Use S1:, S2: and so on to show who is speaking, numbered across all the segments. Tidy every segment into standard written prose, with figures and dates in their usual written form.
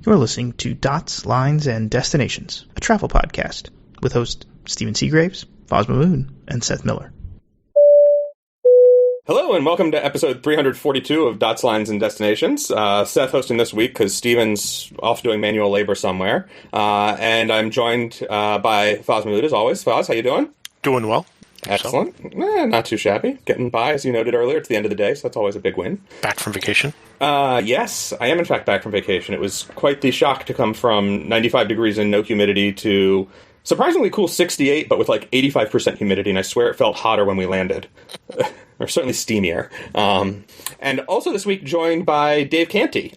S1: You're listening to Dots, Lines, and Destinations, a travel podcast with hosts Stephen Seagraves, Fosma Moon, and Seth Miller.
S2: Hello and welcome to episode 342 of Dots, Lines, and Destinations. Seth hosting this week because Steven's off doing manual labor somewhere. And I'm joined by Fosma Moon as always. Foz, how you doing?
S3: Doing well.
S2: Excellent. Not too shabby. Getting by, as you noted earlier. It's the end of the day, so that's always a big win.
S3: Back from vacation?
S2: Yes, I am in fact back from vacation. It was quite the shock to come from 95 degrees and no humidity to surprisingly cool 68, but with like 85% humidity, and I swear it felt hotter when we landed. Or certainly steamier. And also this week joined by Dave Canty,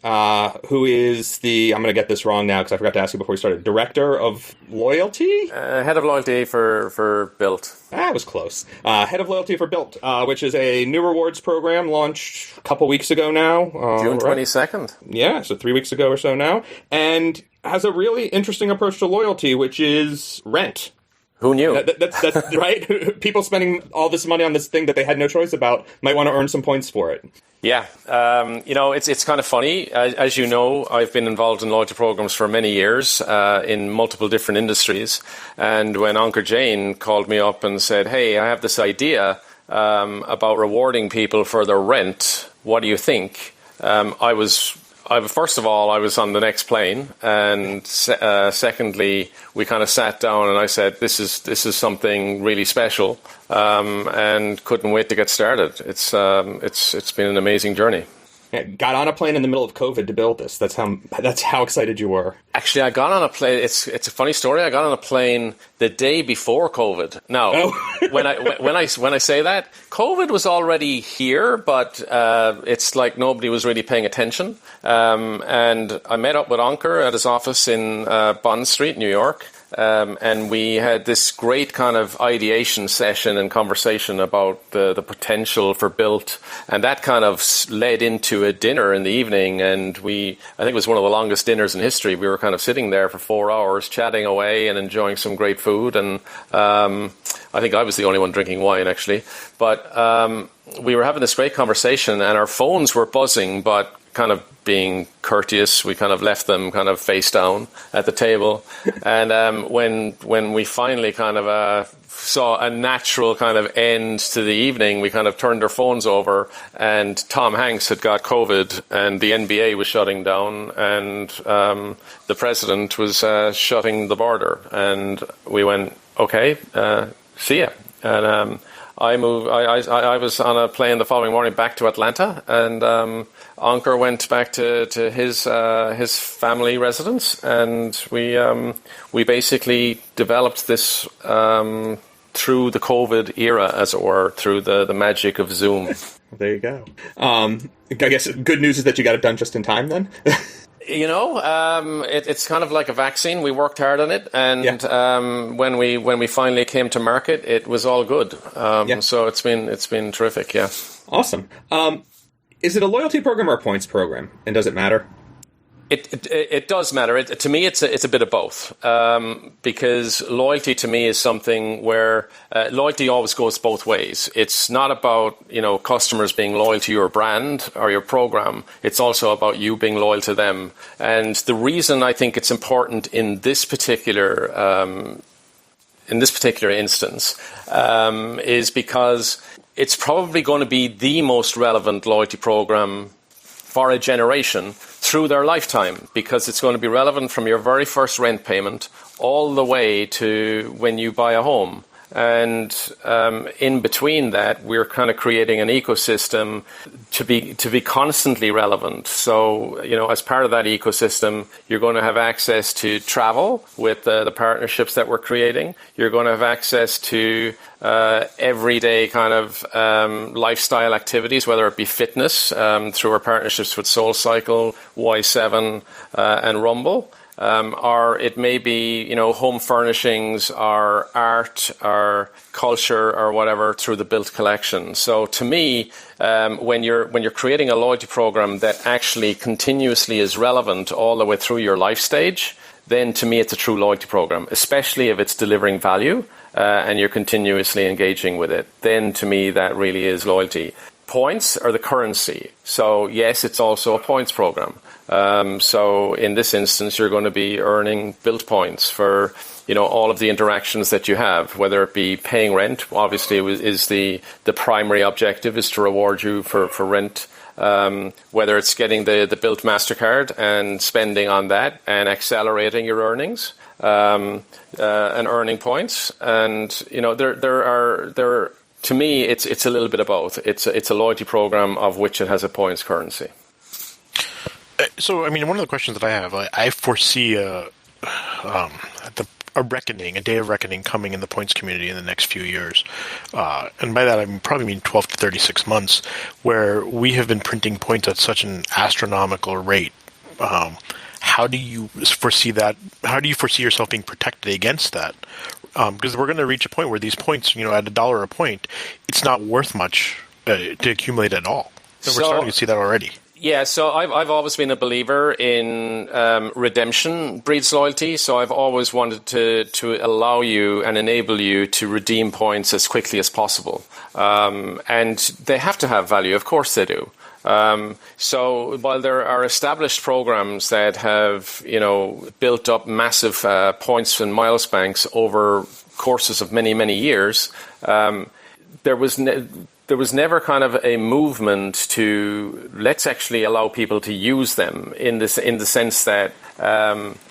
S2: who is the, I'm going to get this wrong now because I forgot to ask you before we started, Director of Loyalty?
S4: Head of Loyalty for Bilt.
S2: That was close. Head of Loyalty for Bilt, which is a new rewards program launched a couple weeks ago now.
S4: June 22nd.
S2: Right? Yeah, so 3 weeks ago or so now. And has a really interesting approach to loyalty, which is rent.
S4: Who knew?
S2: That's right. People spending all this money on this thing that they had no choice about might want to earn some points for it.
S4: Yeah. It's kind of funny. As you know, I've been involved in loyalty programs for many years in multiple different industries. And when Ankur Jain called me up and said, hey, I have this idea about rewarding people for their rent, what do you think? First of all, I was on the next plane, and secondly, we kind of sat down and I said, "This is something really special," and couldn't wait to get started. It's been an amazing journey.
S2: Yeah, got on a plane in the middle of COVID to build this. That's how excited you were.
S4: Actually, I got on a plane. It's a funny story. I got on a plane the day before COVID. Now, when I say that, COVID was already here, but it's like nobody was really paying attention. And I met up with Ankur at his office in Bond Street, New York. And we had this great kind of ideation session and conversation about the potential for Bilt, and that kind of led into a dinner in the evening, and I think it was one of the longest dinners in history. We were kind of sitting there for 4 hours chatting away and enjoying some great food, and I think I was the only one drinking wine actually, but we were having this great conversation and our phones were buzzing, but kind of being courteous, we kind of left them kind of face down at the table. And when we finally kind of saw a natural kind of end to the evening, we kind of turned our phones over, and Tom Hanks had got COVID, and the NBA was shutting down, and the president was shutting the border. And we went, okay, see ya. And I was on a plane the following morning back to Atlanta, and Ankur went back to his family residence, and we basically developed this through the COVID era, as it were, through the magic of Zoom.
S2: There you go. I guess good news is that you got it done just in time then.
S4: It's kind of like a vaccine. We worked hard on it, and when we finally came to market, it was all good. So it's been terrific. Yeah,
S2: awesome. Is it a loyalty program or a points program, and does it matter?
S4: It does matter. To me, it's a bit of both, because loyalty to me is something where loyalty always goes both ways. It's not about customers being loyal to your brand or your program. It's also about you being loyal to them. And the reason I think it's important in this particular instance is because it's probably going to be the most relevant loyalty program for a generation through their lifetime, because it's going to be relevant from your very first rent payment all the way to when you buy a home. And in between that, we're kind of creating an ecosystem to be constantly relevant. So, as part of that ecosystem, you're going to have access to travel with the partnerships that we're creating. You're going to have access to everyday kind of lifestyle activities, whether it be fitness through our partnerships with SoulCycle, Y7, and Rumble. Or it may be, home furnishings, or art, or culture, or whatever through the Bilt collection. So to me, when you're creating a loyalty program that actually continuously is relevant all the way through your life stage, then to me it's a true loyalty program, especially if it's delivering value and you're continuously engaging with it. Then to me that really is loyalty. points are the currency. So yes, it's also a points program. So in this instance, you're going to be earning Bilt points for all of the interactions that you have, whether it be paying rent. Obviously, is the primary objective is to reward you for rent. Whether it's getting the Bilt MasterCard and spending on that and accelerating your earnings and earning points, and there are to me it's a little bit of both. It's a loyalty program of which it has a points currency.
S3: So, I mean, one of the questions that I have, I foresee a day of reckoning coming in the points community in the next few years. And by that, I probably mean 12 to 36 months, where we have been printing points at such an astronomical rate. How do you foresee that? How do you foresee yourself being protected against that? Because we're going to reach a point where these points, at $1 a point, it's not worth much to accumulate at all. And we're starting to see that already.
S4: Yeah, so I've always been a believer in redemption breeds loyalty. So I've always wanted to allow you and enable you to redeem points as quickly as possible. And they have to have value. Of course they do. So while there are established programs that have, built up massive points and miles banks over courses of many, many years, there was never kind of a movement to let's actually allow people to use them in the sense that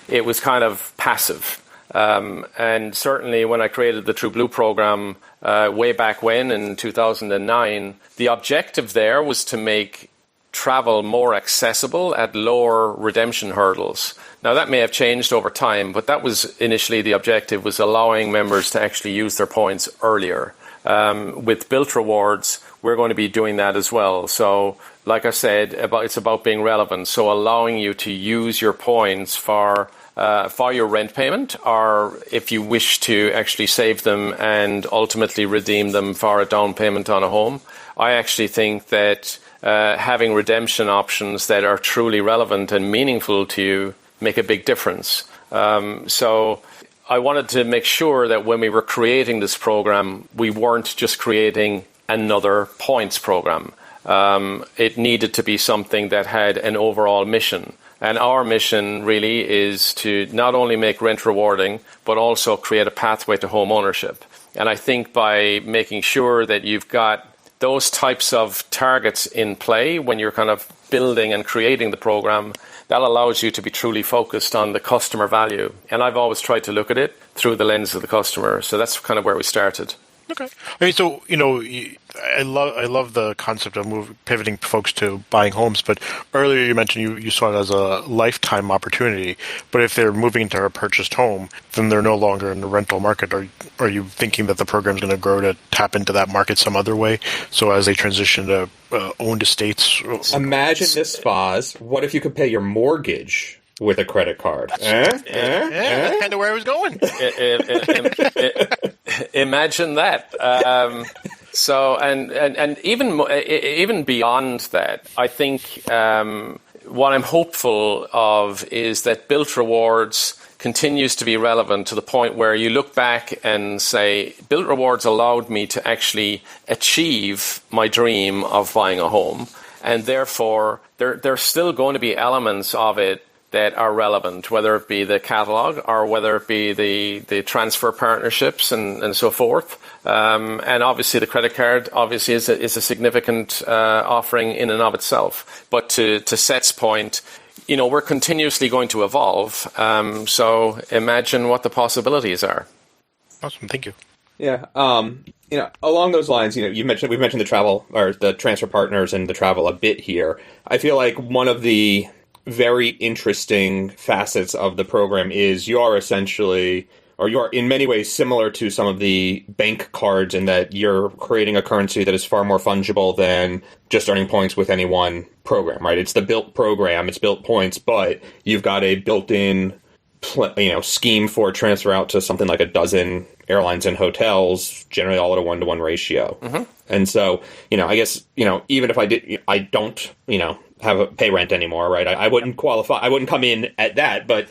S4: it was kind of passive. And certainly when I created the True Blue program way back when in 2009, the objective there was to make travel more accessible at lower redemption hurdles. Now that may have changed over time, but that was initially the objective, was allowing members to actually use their points earlier. With Bilt Rewards, we're going to be doing that as well. So, like I said, it's about being relevant. So, allowing you to use your points for your rent payment, or if you wish to actually save them and ultimately redeem them for a down payment on a home. I actually think that having redemption options that are truly relevant and meaningful to you make a big difference. So I wanted to make sure that when we were creating this program, we weren't just creating another points program. It needed to be something that had an overall mission. And our mission really is to not only make rent rewarding, but also create a pathway to home ownership. And I think by making sure that you've got those types of targets in play when you're kind of building and creating the program, that allows you to be truly focused on the customer value. And I've always tried to look at it through the lens of the customer. So that's kind of where we started.
S3: Okay. I mean, so, I love the concept of pivoting folks to buying homes, but earlier you mentioned you saw it as a lifetime opportunity. But if they're moving into a purchased home, then they're no longer in the rental market. Are you thinking that the program's going to grow to tap into that market some other way? So as they transition to owned estates?
S2: Imagine this, Foz. What if you could pay your mortgage with a credit card?
S3: That's kind of where I was going.
S4: Imagine that. So, and even beyond that, I think what I'm hopeful of is that Bilt Rewards continues to be relevant to the point where you look back and say, Bilt Rewards allowed me to actually achieve my dream of buying a home. And therefore, there's still going to be elements of it that are relevant, whether it be the catalog or whether it be the transfer partnerships and so forth. And obviously the credit card obviously is a significant offering in and of itself. But to Seth's point, we're continuously going to evolve. So imagine what the possibilities are.
S3: Awesome. Thank you.
S2: Yeah. Along those lines, we've mentioned the travel or the transfer partners and the travel a bit here. I feel like one of the very interesting facets of the program is you are in many ways similar to some of the bank cards in that you're creating a currency that is far more fungible than just earning points with any one program, right? It's the Bilt program, it's Bilt points, but you've got a built-in scheme for transfer out to something like a dozen airlines and hotels, generally all at a 1-to-1 ratio. Mm-hmm. And so, I guess, even if I don't, pay rent anymore, right? I wouldn't qualify. I wouldn't come in at that, but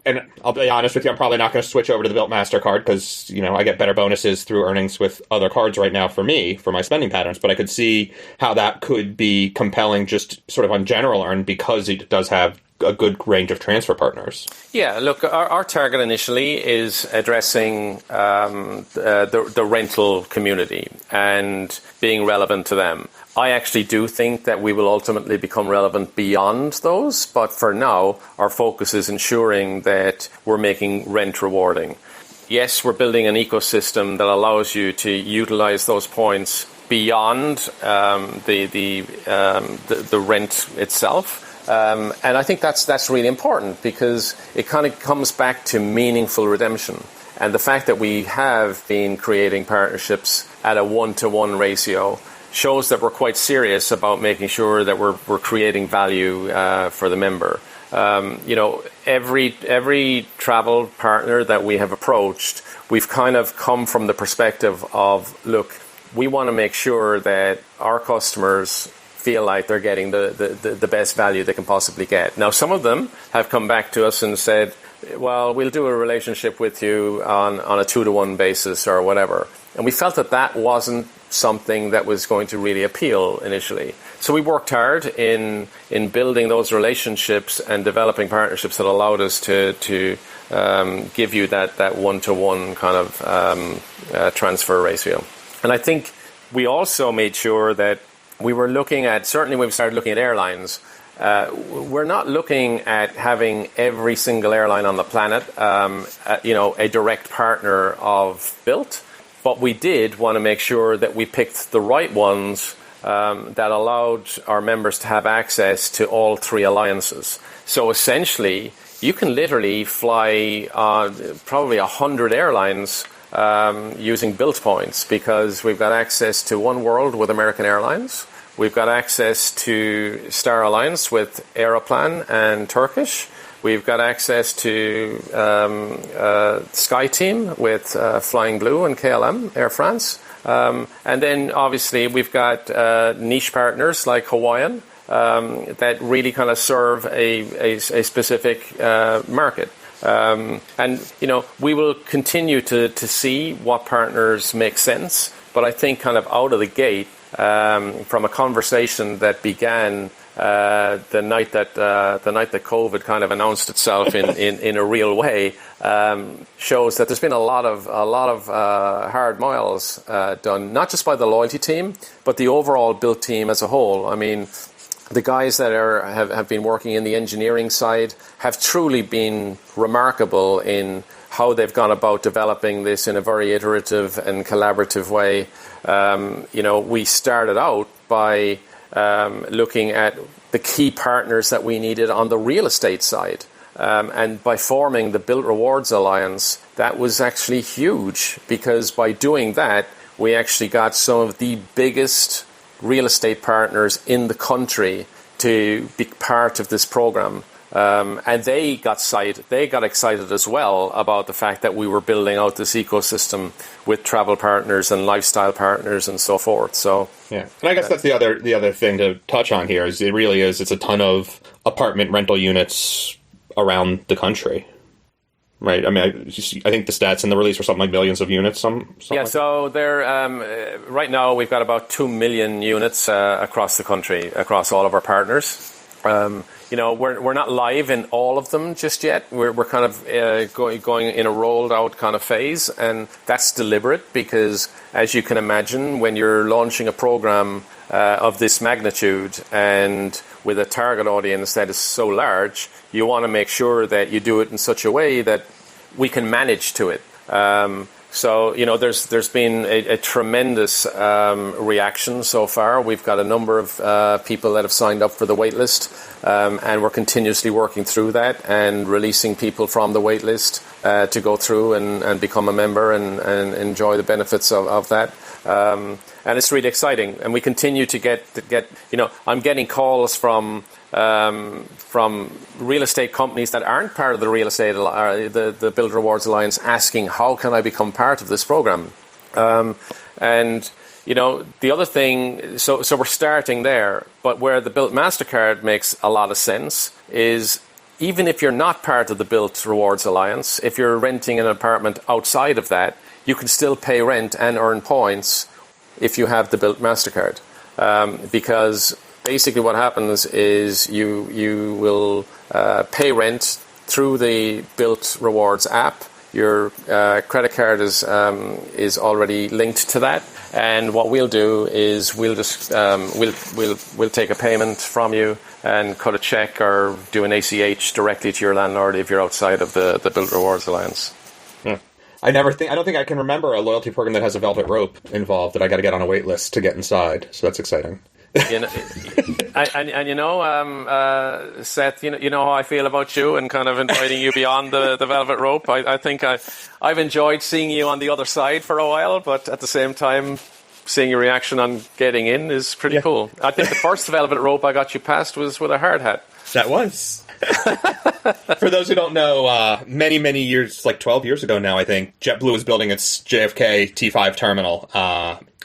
S2: and I'll be honest with you, I'm probably not going to switch over to the Bilt MasterCard because, I get better bonuses through earnings with other cards right now for my spending patterns. But I could see how that could be compelling just sort of on general earn because it does have a good range of transfer partners.
S4: Yeah, look, our target initially is addressing the rental community and being relevant to them. I actually do think that we will ultimately become relevant beyond those, but for now, our focus is ensuring that we're making rent rewarding. Yes, we're building an ecosystem that allows you to utilize those points beyond the rent itself. And I think that's really important because it kind of comes back to meaningful redemption. And the fact that we have been creating partnerships at a 1-to-1 ratio shows that we're quite serious about making sure that we're creating value for the member. Every travel partner that we have approached, we've kind of come from the perspective of, look, we want to make sure that our customers feel like they're getting the best value they can possibly get. Now, some of them have come back to us and said, well, we'll do a relationship with you on a 2-to-1 basis or whatever. And we felt that wasn't something that was going to really appeal initially. So we worked hard in building those relationships and developing partnerships that allowed us to give you that 1-to-1 kind of transfer ratio. And I think we also made sure that we were looking at, certainly when we started looking at airlines, we're not looking at having every single airline on the planet, a direct partner of Bilt. But we did want to make sure that we picked the right ones that allowed our members to have access to all three alliances. So essentially, you can literally fly probably 100 airlines using Bilt points because we've got access to One World with American Airlines. We've got access to Star Alliance with Aeroplan and Turkish. We've got access to SkyTeam with Flying Blue and KLM, Air France. And then, obviously, we've got niche partners like Hawaiian that really kind of serve a specific market. And, we will continue to see what partners make sense. But I think kind of out of the gate, from a conversation that began the night that COVID kind of announced itself in a real way, shows that there's been a lot of hard miles done, not just by the loyalty team, but the overall Bilt team as a whole. I mean, the guys that have been working in the engineering side have truly been remarkable in how they've gone about developing this in a very iterative and collaborative way. We started out by looking at the key partners that we needed on the real estate side. And by forming the Bilt Rewards Alliance, that was actually huge because by doing that, we actually got some of the biggest real estate partners in the country to be part of this program. And they got excited as well about the fact that we were building out this ecosystem with travel partners and lifestyle partners and so forth. So
S2: yeah, and I guess that's the other thing to touch on here is it's a ton of apartment rental units around the country. Right. I mean, I think the stats in the release were something like millions of units.
S4: So they're right now we've got about 2 million units across the country, across all of our partners. We're not live in all of them just yet. We're kind of going in a rolled out kind of phase, and that's deliberate because, as you can imagine, when you're launching a program of this magnitude and with a target audience that is so large, you want to make sure that you do it in such a way that we can manage to it. There's been a tremendous reaction so far. We've got a number of people that have signed up for the waitlist, and we're continuously working through that and releasing people from the waitlist to go through and become a member and enjoy the benefits of that. And it's really exciting. And we continue to get. I'm getting calls from real estate companies that aren't part of the real estate, the Bilt Rewards Alliance, asking how can I become part of this program? And the other thing, so we're starting there. But where the Bilt MasterCard makes a lot of sense is even if you're not part of the Bilt Rewards Alliance, if you're renting an apartment outside of that, you can still pay rent and earn points if you have the Bilt MasterCard. Because basically what happens is you will pay rent through the Bilt Rewards app. Your credit card is already linked to that, and what we'll do is we'll just we'll take a payment from you and cut a check or do an ACH directly to your landlord if you're outside of the Bilt Rewards Alliance.
S2: I don't think I can remember a loyalty program that has a velvet rope involved that I got to get on a wait list to get inside. So that's exciting.
S4: You know, Seth, you know how I feel about you and kind of inviting you beyond the velvet rope. I think I've enjoyed seeing you on the other side for a while, but at the same time, seeing your reaction on getting in is pretty cool. I think the first velvet rope I got you past was with a hard hat.
S2: That was. For those who don't know, many years, like 12 years ago now, I think, JetBlue was building its JFK T5 terminal,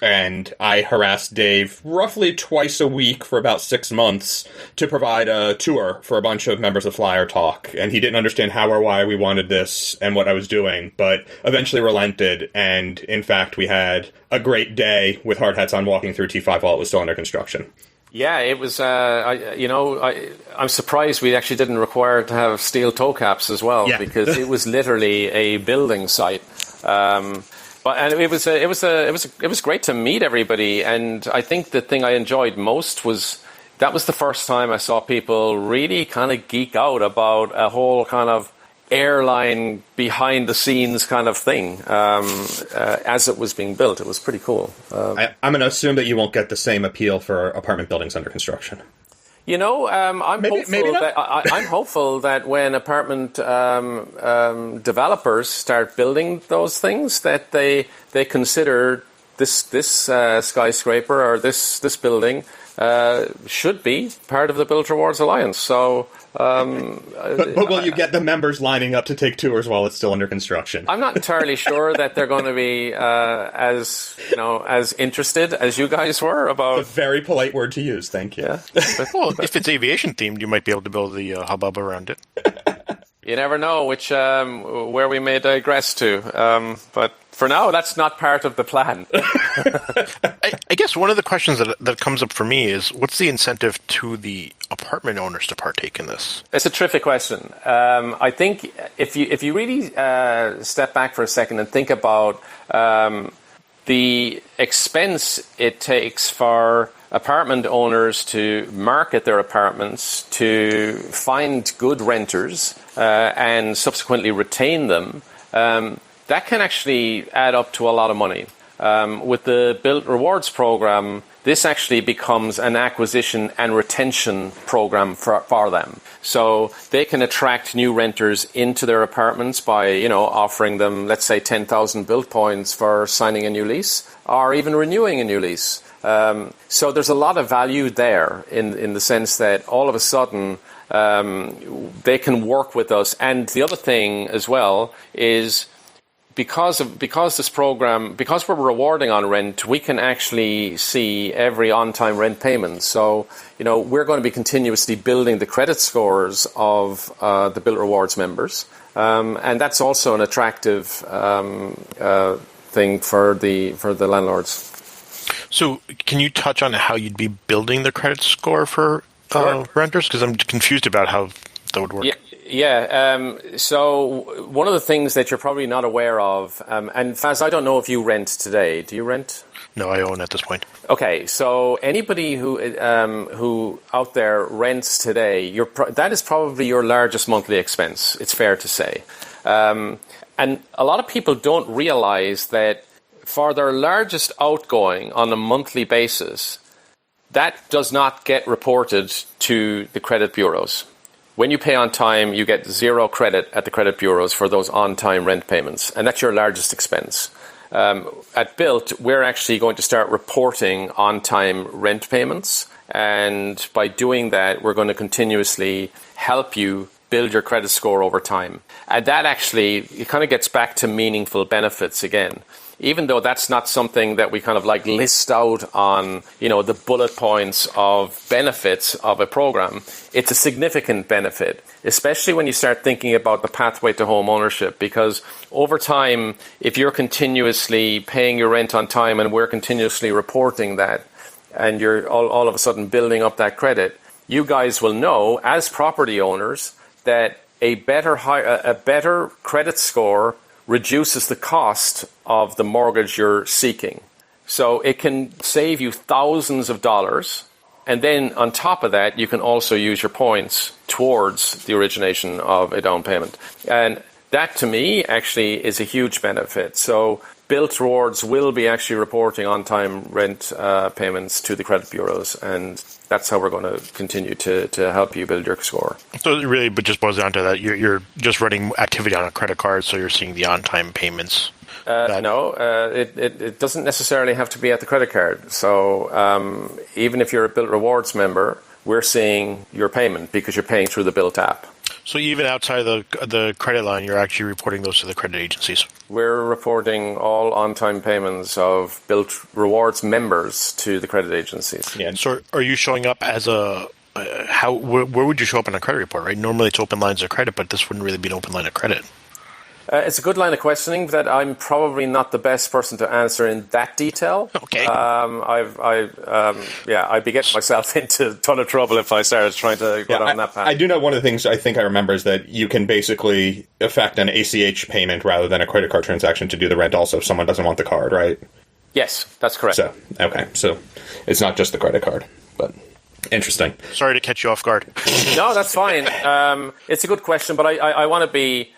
S2: and I harassed Dave roughly twice a week for about 6 months to provide a tour for a bunch of members of Flyer Talk, and he didn't understand how or why we wanted this and what I was doing, but eventually relented, and in fact, we had a great day with hard hats on walking through T5 while it was still under construction.
S4: Yeah, it was. I'm surprised we actually didn't require to have steel toe caps as well, because it was literally a building site. But it was great to meet everybody, and I think the thing I enjoyed most was that was the first time I saw people really kind of geek out about a whole kind of airline behind the scenes kind of thing as it was being built. It was pretty cool.
S2: I'm going to assume that you won't get the same appeal for apartment buildings under construction.
S4: I'm hopeful that when apartment developers start building those things, that they consider this skyscraper or this building should be part of the Bilt Rewards Alliance. So,
S2: but will you get the members lining up to take tours while it's still under construction?
S4: I'm not entirely sure that they're going to be as interested as you guys were about.
S2: A very polite word to use. Thank you.
S3: Yeah. Well, if it's aviation themed, you might be able to build the hubbub around it.
S4: You never know where we may digress to, but. For now, that's not part of the plan.
S3: I guess one of the questions that comes up for me is, what's the incentive to the apartment owners to partake in this?
S4: It's a terrific question. I think if you really step back for a second and think about the expense it takes for apartment owners to market their apartments, to find good renters, and subsequently retain them, that can actually add up to a lot of money. With the Bilt Rewards program, this actually becomes an acquisition and retention program for them. So they can attract new renters into their apartments by, offering them, let's say, 10,000 Bilt points for signing a new lease or even renewing a new lease. So there's a lot of value there in the sense that all of a sudden they can work with us. And the other thing as well is, because this program, because we're rewarding on rent, we can actually see every on-time rent payment. So, we're going to be continuously building the credit scores of the Bilt Rewards members, and that's also an attractive thing for the landlords. So,
S3: can you touch on how you'd be building the credit score for renters? Because I'm confused about how that would work.
S4: Yeah. So one of the things that you're probably not aware of, and Faz, I don't know if you rent today. Do you rent?
S3: No, I own at this point.
S4: Okay, so anybody who out there rents today, that is probably your largest monthly expense. It's fair to say, and a lot of people don't realize that for their largest outgoing on a monthly basis, that does not get reported to the credit bureaus. When you pay on time, you get 0 credit at the credit bureaus for those on-time rent payments, and that's your largest expense. At Bilt, we're actually going to start reporting on-time rent payments, and by doing that, we're going to continuously help you build your credit score over time. And that actually, it kind of gets back to meaningful benefits again. even though that's not something that we kind of like list out on, the bullet points of benefits of a program, it's a significant benefit, especially when you start thinking about the pathway to home ownership, because over time, if you're continuously paying your rent on time and we're continuously reporting that, and you're all of a sudden building up that credit, you guys will know as property owners that a better credit score reduces the cost of the mortgage you're seeking. So it can save you thousands of dollars. And then on top of that, you can also use your points towards the origination of a down payment. And that, to me, actually is a huge benefit. So Bilt Rewards will be actually reporting on-time rent payments to the credit bureaus, and that's how we're going to continue to help you build your score.
S3: So it really but just boils down to that you're just running activity on a credit card, so you're seeing the on-time payments.
S4: No, it doesn't necessarily have to be at the credit card. So even if you're a Bilt Rewards member, we're seeing your payment because you're paying through the Bilt app.
S3: So even outside the credit line, you're actually reporting those to the credit agencies?
S4: We're reporting all on-time payments of Bilt Rewards members to the credit agencies.
S3: Yeah. So are you showing up as where would you show up in a credit report, right? Normally it's open lines of credit, but this wouldn't really be an open line of credit.
S4: It's a good line of questioning that I'm probably not the best person to answer in that detail.
S3: Okay.
S4: I'd be getting myself into a ton of trouble if I started trying to get on that path.
S2: I do know one of the things I think I remember is that you can basically effect an ACH payment rather than a credit card transaction to do the rent also if someone doesn't want the card, right?
S4: Yes, that's correct.
S2: So it's not just the credit card, but interesting.
S3: Sorry to catch you off guard.
S4: No, that's fine. It's a good question, but I want to be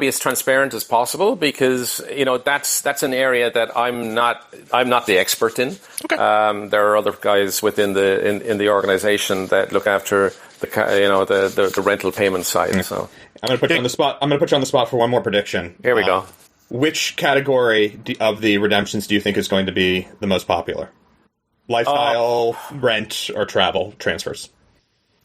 S4: as transparent as possible because that's an area that I'm not the expert in.
S3: Okay.
S4: There are other guys within in the organization that look after the rental payment side. Mm. So
S2: I'm going to put you on the spot. I'm going to put you on the spot for one more prediction.
S4: Here we go.
S2: Which category of the redemptions do you think is going to be the most popular? Lifestyle, rent, or travel transfers?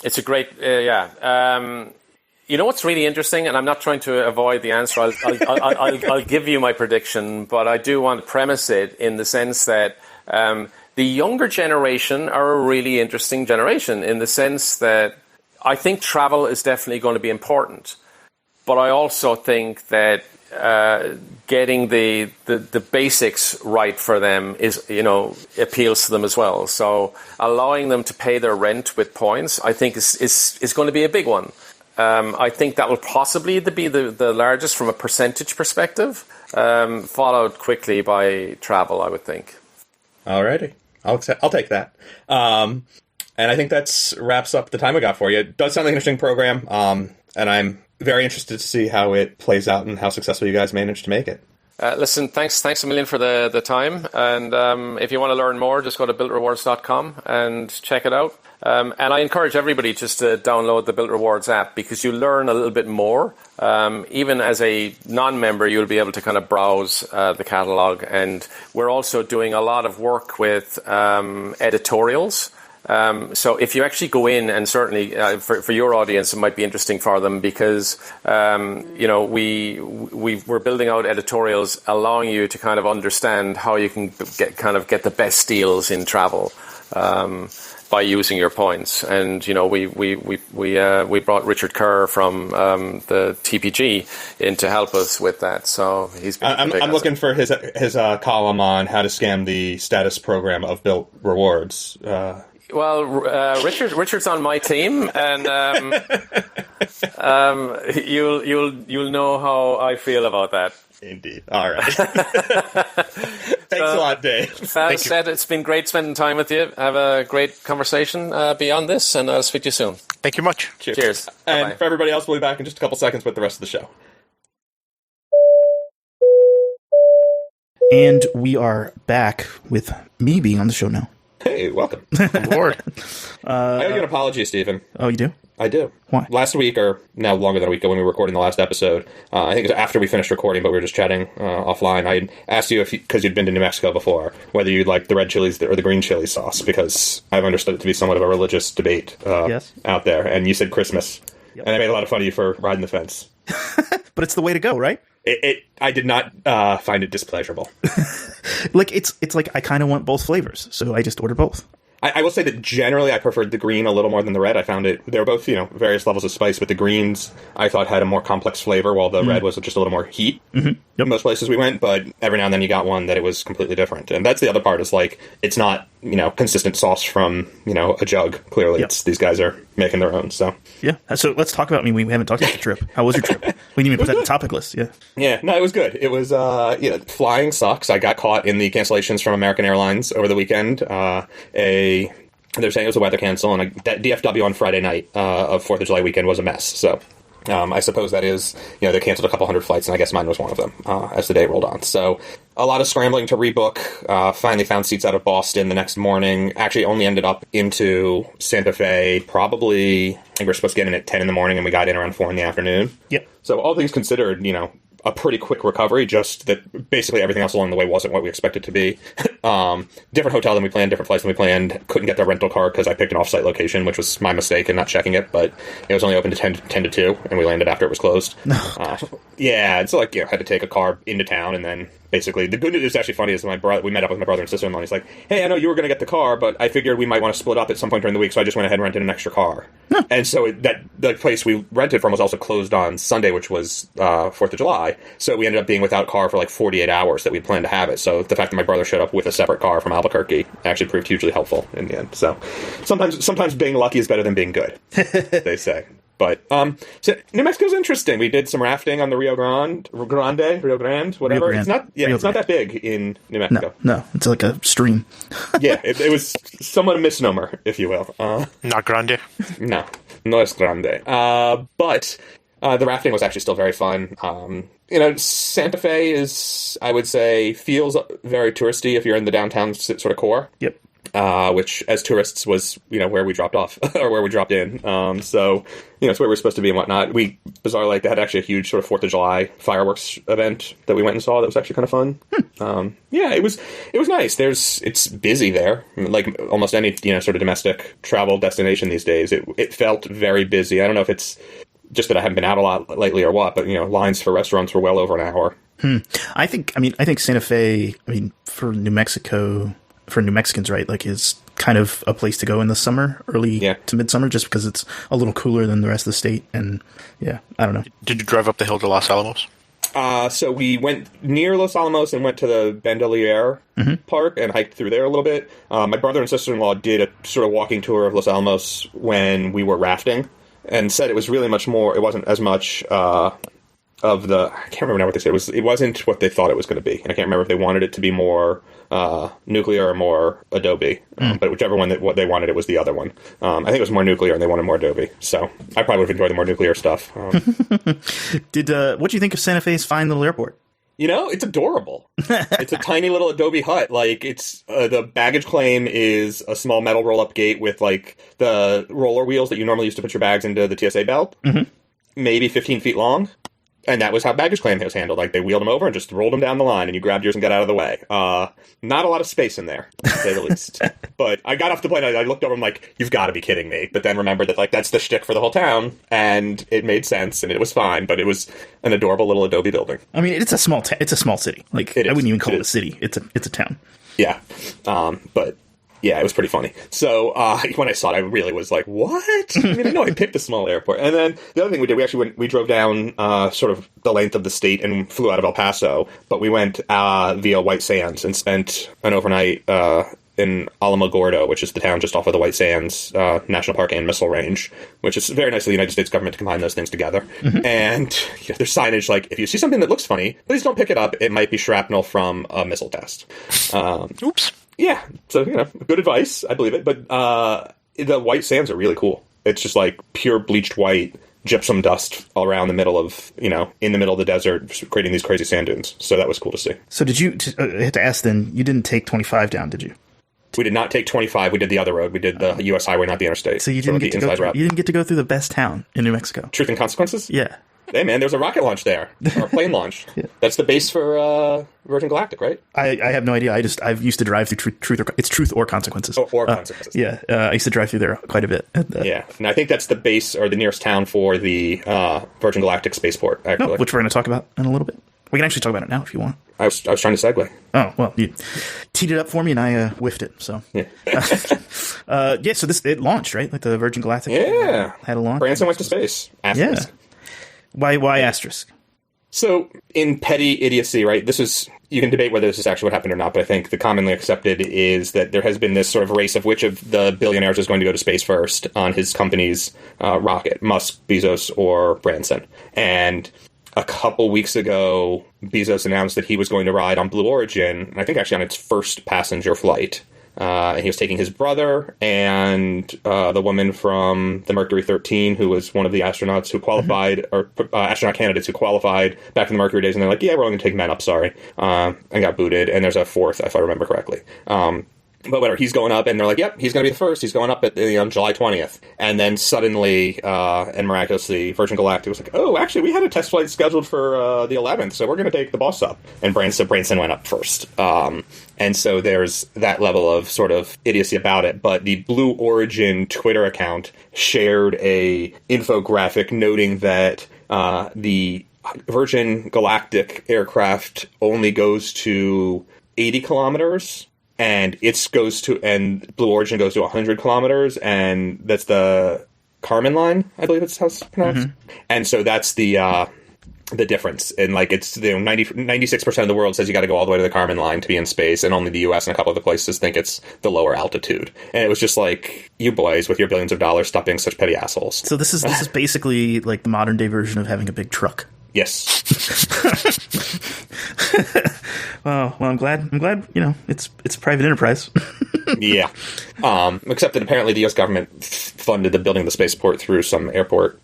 S4: It's a great, you know what's really interesting, and I'm not trying to avoid the answer. I'll give you my prediction, but I do want to premise it in the sense that the younger generation are a really interesting generation in the sense that I think travel is definitely going to be important, but I also think that getting the basics right for them is appeals to them as well. So allowing them to pay their rent with points, I think is going to be a big one. I think that will possibly be the largest from a percentage perspective, followed quickly by travel, I would think.
S2: Alrighty, I'll take that. And I think that's wraps up the time we got for you. It does sound like an interesting program, and I'm very interested to see how it plays out and how successful you guys managed to make it.
S4: Listen, thanks a million for the time. And if you want to learn more, just go to BiltRewards.com and check it out. And I encourage everybody just to download the Bilt Rewards app because you learn a little bit more. Even as a non-member, you'll be able to kind of browse the catalog. And we're also doing a lot of work with editorials. So if you actually go in, and certainly for your audience, it might be interesting for them because we're building out editorials allowing you to kind of understand how you can get the best deals in travel by using your points. And we brought Richard Kerr from the TPG in to help us with that. So he's been
S2: I'm looking for his column on how to scam the status program of Bilt Rewards.
S4: Well, Richard's on my team, and you'll know how I feel about that.
S2: Indeed. All right. Thanks a lot, Dave.
S4: As said, it's been great spending time with you. Have a great conversation beyond this, and I'll speak to you soon.
S3: Thank you much.
S4: Cheers.
S2: And
S4: Bye-bye.
S2: For everybody else, we'll be back in just a couple seconds with the rest of the show.
S1: And we are back with me being on the show now.
S2: Hey, welcome.
S3: Lord.
S2: I owe you an apology, Stephen.
S1: Oh, you do?
S2: I do.
S1: Why?
S2: Last week, or now longer than a week ago when we were recording the last episode, I think it was after we finished recording, but we were just chatting offline. I asked you, because you'd been to New Mexico before, whether you'd like the red chilies or the green chili sauce, because I've understood it to be somewhat of a religious debate out there. And you said Christmas. Yep. And I made a lot of fun of you for riding the fence.
S1: but it's the way to go, right?
S2: I did not find it displeasurable.
S1: Like it's like I kind of want both flavors, so I just ordered both.
S2: I will say that generally I preferred the green a little more than the red. I found they were both, various levels of spice, but the greens I thought had a more complex flavor, while the red was just a little more heat.
S1: Mm-hmm. Yep.
S2: Most places we went, but every now and then you got one that it was completely different. And that's the other part, is like, it's not, consistent sauce from, a jug. Clearly,
S1: Yep.
S2: these guys are making their own, so.
S1: Yeah. So let's talk about, we haven't talked about the trip. How was your trip? We didn't even put that on the topic list. Yeah.
S2: Yeah, no, it was good. It was, flying sucks. I got caught in the cancellations from American Airlines over the weekend. They're saying it was a weather cancel, and DFW on Friday night of 4th of July weekend was a mess. So I suppose that is, they canceled a couple hundred flights, and I guess mine was one of them as the day rolled on. So a lot of scrambling to rebook. Finally found seats out of Boston the next morning. Actually only ended up into Santa Fe probably, I think we were supposed to get in at 10 in the morning, and we got in around 4 in the afternoon.
S1: Yep.
S2: So all things considered, a pretty quick recovery, just that basically everything else along the way wasn't what we expected to be. Different hotel than we planned, different flights than we planned. Couldn't get the rental car because I picked an off-site location, which was my mistake in not checking it, but it was only open to 10 to 2, and we landed after it was closed. Yeah, and so had to take a car into town, and then basically, the good news is actually funny is we met up with my brother and sister-in-law, and he's like, hey, I know you were going to get the car, but I figured we might want to split up at some point during the week, so I just went ahead and rented an extra car. And so the place we rented from was also closed on Sunday, which was 4th of July, so we ended up being without car for like 48 hours that we planned to have it. So the fact that my brother showed up with a separate car from Albuquerque actually proved hugely helpful in the end. So sometimes being lucky is better than being good, they say. But so New Mexico's interesting. We did some rafting on the Rio Grande, whatever. It's not that big in New Mexico.
S1: No, it's like a stream.
S2: Yeah, it was somewhat a misnomer, if you will.
S3: Not grande.
S2: No es grande. But the rafting was actually still very fun. Santa Fe is, I would say, feels very touristy if you're in the downtown sort of core.
S1: Yep.
S2: Which, as tourists, was, where we dropped off, or where we dropped in. So, it's where we're supposed to be and whatnot. Bizarrely, they had actually a huge sort of 4th of July fireworks event that we went and saw that was actually kind of fun. Yeah, it was nice. It's busy there, like almost any, sort of domestic travel destination these days. It felt very busy. I don't know if it's just that I haven't been out a lot lately or what, but, lines for restaurants were well over an hour.
S1: I think Santa Fe, for New Mexico, for New Mexicans, right, like, is kind of a place to go in the summer, early to midsummer, just because it's a little cooler than the rest of the state. And yeah, I don't know.
S3: Did you drive up the hill to Los Alamos?
S2: So we went near Los Alamos and went to the Bandelier Park and hiked through there a little bit. My brother and sister-in-law did a sort of walking tour of Los Alamos when we were rafting, and said it was really much more, it wasn't as much of the, I can't remember now what they said. It wasn't what they thought it was going to be. And I can't remember if they wanted it to be more nuclear or more Adobe. But whichever one what they wanted, it was the other one. I think it was more nuclear and they wanted more Adobe. So I probably would have enjoyed the more nuclear stuff.
S1: What do you think of Santa Fe's fine little airport?
S2: It's adorable. It's a tiny little adobe hut. Like, it's the baggage claim is a small metal roll-up gate with, like, the roller wheels that you normally use to put your bags into the TSA belt. Maybe 15 feet long. And that was how baggage claim was handled. Like, they wheeled them over and just rolled them down the line, and you grabbed yours and got out of the way. Not a lot of space in there, to say the least. But I got off the plane, I looked over, I'm like, you've got to be kidding me. But then remembered that, like, that's the shtick for the whole town, and it made sense, and it was fine. But it was an adorable little adobe building.
S1: I mean, it's a small city. Like, I wouldn't even call it a city. It's a town.
S2: Yeah. But yeah, it was pretty funny. So when I saw it, I really was like, what? I mean, I know I picked a small airport. And then the other thing we did, we drove down sort of the length of the state and flew out of El Paso. But we went via White Sands and spent an overnight in Alamogordo, which is the town just off of the White Sands National Park and Missile Range, which is very nice of the United States government to combine those things together. And there's signage like, if you see something that looks funny, please don't pick it up. It might be shrapnel from a missile test.
S3: Oops.
S2: Yeah, so, good advice. I believe it. But the White Sands are really cool. It's just like pure bleached white gypsum dust all around the middle of, in the middle of the desert, creating these crazy sand dunes. So that was cool to see.
S1: So did you, I had to ask then, you didn't take 25 down, did you?
S2: We did not take 25. We did the other road. We did the U.S. highway, not the interstate.
S1: So you didn't get to go through the best town in New Mexico.
S2: Truth and Consequences?
S1: Yeah.
S2: Hey, man, there was a rocket launch there, or a plane launch. Yeah. That's the base for Virgin Galactic, right?
S1: I have no idea. I've used to drive through Truth or Consequences.
S2: Or Consequences.
S1: Yeah, I used to drive through there quite a bit.
S2: Yeah, and I think that's the base or the nearest town for the Virgin Galactic spaceport, actually.
S1: Which we're going to talk about in a little bit. We can actually talk about it now if you want.
S2: I was trying to segue.
S1: Oh, well, you teed it up for me and I whiffed it, so. Yeah. So it launched, right? Like the Virgin Galactic had a launch.
S2: Branson went to space. Asterisk.
S1: Yeah. Why asterisk?
S2: So, in petty idiocy, right, you can debate whether this is actually what happened or not, but I think the commonly accepted is that there has been this sort of race of which of the billionaires is going to go to space first on his company's rocket, Musk, Bezos, or Branson. And a couple weeks ago, Bezos announced that he was going to ride on Blue Origin, I think actually on its first passenger flight. And he was taking his brother and the woman from the Mercury 13, who was one of the astronauts who qualified, or astronaut candidates who qualified back in the Mercury days. And they're like, yeah, we're only going to take men up, sorry. And got booted. And there's a fourth, if I remember correctly. But whatever, he's going up, and they're like, yep, he's going to be the first. He's going up at July 20th. And then suddenly, and miraculously, Virgin Galactic was like, oh, actually, we had a test flight scheduled for the 11th, so we're going to take the boss up. And Branson went up first. And so there's that level of sort of idiocy about it. But the Blue Origin Twitter account shared a infographic noting that the Virgin Galactic aircraft only goes to 80 kilometers. And Blue Origin goes to 100 kilometers, and that's the Kármán line, I believe it's how it's pronounced. Mm-hmm. And so that's the difference. And like it's 96% of the world says you got to go all the way to the Kármán line to be in space, and only the U.S. and a couple other places think it's the lower altitude. And it was just like, you boys with your billions of dollars, stop being such petty assholes.
S1: So this is basically like the modern day version of having a big truck.
S2: Yes.
S1: Well, I'm glad. It's a private enterprise.
S2: Yeah. Except that apparently the U.S. government funded the building of the spaceport through some airport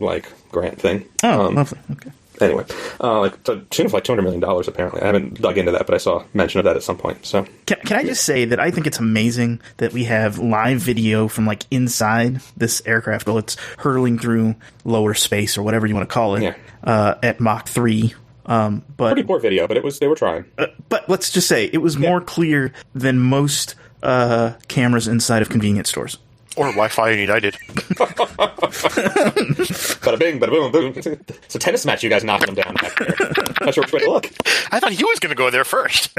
S2: grant thing.
S1: Oh, lovely. Okay.
S2: Anyway, to tune of $200 million apparently. I haven't dug into that, but I saw mention of that at some point. So
S1: can I just say that I think it's amazing that we have live video from inside this aircraft while it's hurtling through lower space or whatever you want to call it at Mach 3. But
S2: pretty poor video, but they were trying.
S1: But let's just say it was more clear than most cameras inside of convenience stores.
S3: Or Wi-Fi and United.
S2: Bada bing, bada boom, boom. It's a tennis match. You guys knocking them down back there. Not sure which way to look.
S3: I thought he was going to go there first.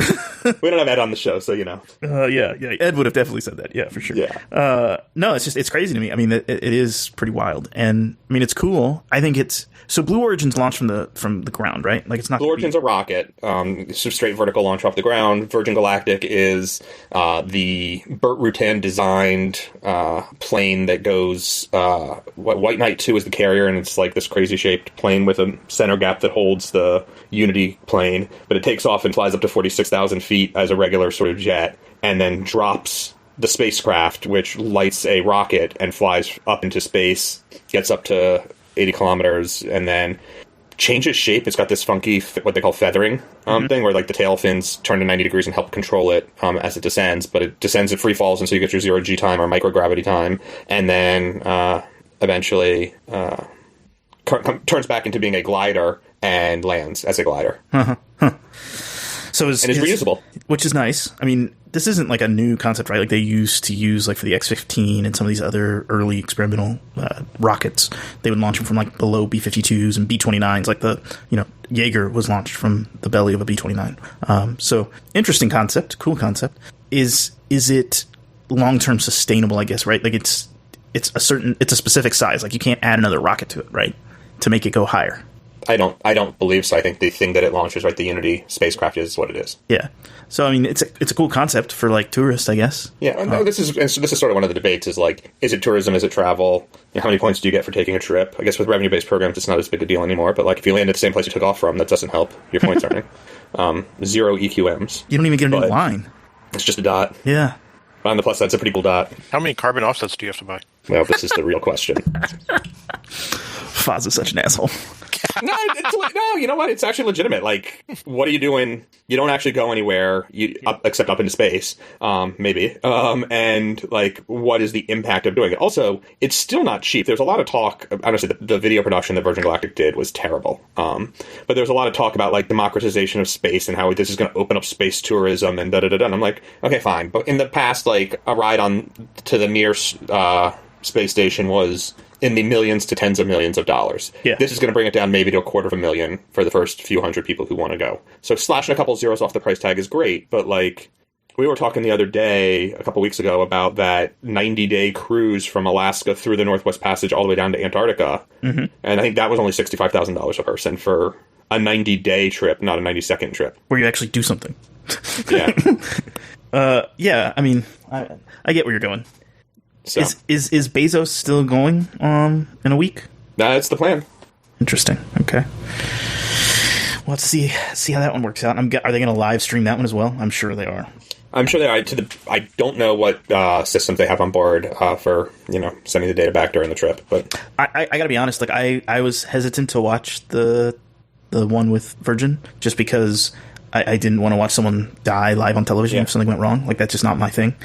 S2: We don't have Ed on the show, so you know.
S1: Yeah. Ed would have definitely said that. Yeah, for sure.
S2: Yeah.
S1: No, it's crazy to me. I mean, it is pretty wild, and I mean, it's cool. I think it's. So Blue Origin's launched from the ground, right? Like it's not.
S2: Blue Origin's a rocket. It's a straight vertical launch off the ground. Virgin Galactic is the Burt Rutan designed plane that goes. White Knight 2 is the carrier, and it's like this crazy shaped plane with a center gap that holds the Unity plane. But it takes off and flies up to 46,000 feet as a regular sort of jet, and then drops the spacecraft, which lights a rocket and flies up into space, gets up to 80 kilometers, and then changes shape. It's got this funky, what they call feathering thing, where the tail fins turn to 90 degrees and help control it as it descends, but it descends in free falls, and so you get your zero G time or microgravity time, and then eventually turns back into being a glider and lands as a glider.
S1: So it's
S2: reusable,
S1: which is nice. I mean, this isn't like a new concept, right? Like they used to use for the X-15 and some of these other early experimental rockets. They would launch them from below B-52s and B-29s. Jaeger was launched from the belly of a B-29. So interesting concept, cool concept. Is it long-term sustainable? I guess, right? Like it's a specific size. Like you can't add another rocket to it, right? To make it go higher.
S2: I don't believe so. I think the thing that it launches, right, the Unity spacecraft is what it is.
S1: Yeah. So I mean, it's a cool concept for tourists, I guess.
S2: Yeah. No, this is sort of one of the debates. Is is it tourism? Is it travel? How many points do you get for taking a trip? I guess with revenue-based programs, it's not as big a deal anymore. But if you land at the same place you took off from, that doesn't help your points earning. 0 EQMs.
S1: You don't even get a new line.
S2: It's just a dot.
S1: Yeah.
S2: On the plus side, it's a pretty cool dot.
S3: How many carbon offsets do you have to buy?
S2: Well, this is the real question.
S1: Foz is such an asshole.
S2: No, you know what? It's actually legitimate. Like, what are you doing? You don't actually go anywhere except up into space, maybe. And, like, what is the impact of doing it? Also, it's still not cheap. There's a lot of talk. Honestly, the video production that Virgin Galactic did was terrible. But there's a lot of talk about, like, democratization of space and how this is going to open up space tourism and da-da-da-da. And I'm like, okay, fine. But in the past, like, a ride to the Mir space station was in the millions to tens of millions of dollars.
S1: Yeah.
S2: This is going to bring it down maybe to $250,000 for the first few hundred people who want to go. So slashing a couple zeros off the price tag is great, but like we were talking the other day, a couple weeks ago, about that 90-day cruise from Alaska through the Northwest Passage all the way down to Antarctica. Mm-hmm. And I think that was only $65,000 a person for a 90-day trip, not a 90-second trip.
S1: Where you actually do something.
S2: Yeah.
S1: Yeah, I mean, I get where you're going.
S2: So.
S1: Is Bezos still going in a week?
S2: That's the plan.
S1: Interesting. Okay. Well, let's see how that one works out. Are they going to live stream that one as well? I'm sure they are.
S2: I'm sure they are. I don't know what systems they have on board for sending the data back during the trip. But
S1: I got to be honest. Like I was hesitant to watch the one with Virgin just because I didn't want to watch someone die live on television if something went wrong. Like, that's just not my thing.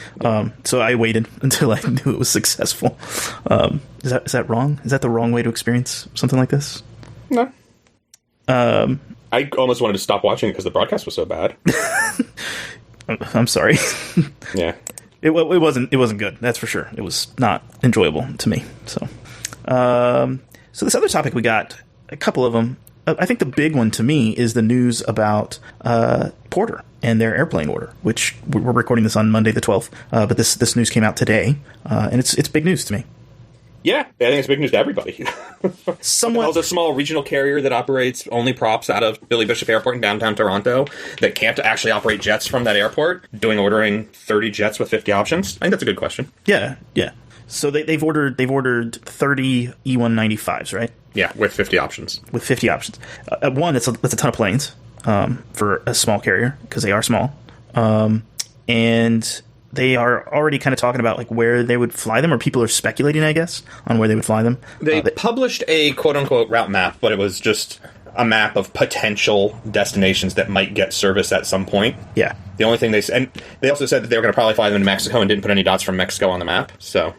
S1: So I waited until I knew it was successful. Is that wrong? Is that the wrong way to experience something like this?
S2: No. I almost wanted to stop watching it because the broadcast was so bad.
S1: I'm sorry.
S2: Yeah.
S1: It wasn't good. That's for sure. It was not enjoyable to me. So this other topic, we got a couple of them. I think the big one to me is the news about Porter and their airplane order, which we're recording this on Monday the 12th, but this news came out today, and it's big news to me.
S2: Yeah, I think it's big news to everybody.
S1: Somewhat.
S2: There's a small regional carrier that operates only props out of Billy Bishop Airport in downtown Toronto that can't actually operate jets from that airport, ordering 30 jets with 50 options. I think that's a good question.
S1: Yeah. So they've ordered 30 E195s, right?
S2: Yeah, with 50 options.
S1: With 50 options. One, that's a ton of planes for a small carrier, because they are small. And they are already kind of talking about like where they would fly them, or people are speculating, I guess, on where they would fly them.
S2: They published a quote-unquote route map, but it was just a map of potential destinations that might get service at some point.
S1: Yeah.
S2: The only thing and they also said that they were going to probably fly them to Mexico and didn't put any dots from Mexico on the map, so...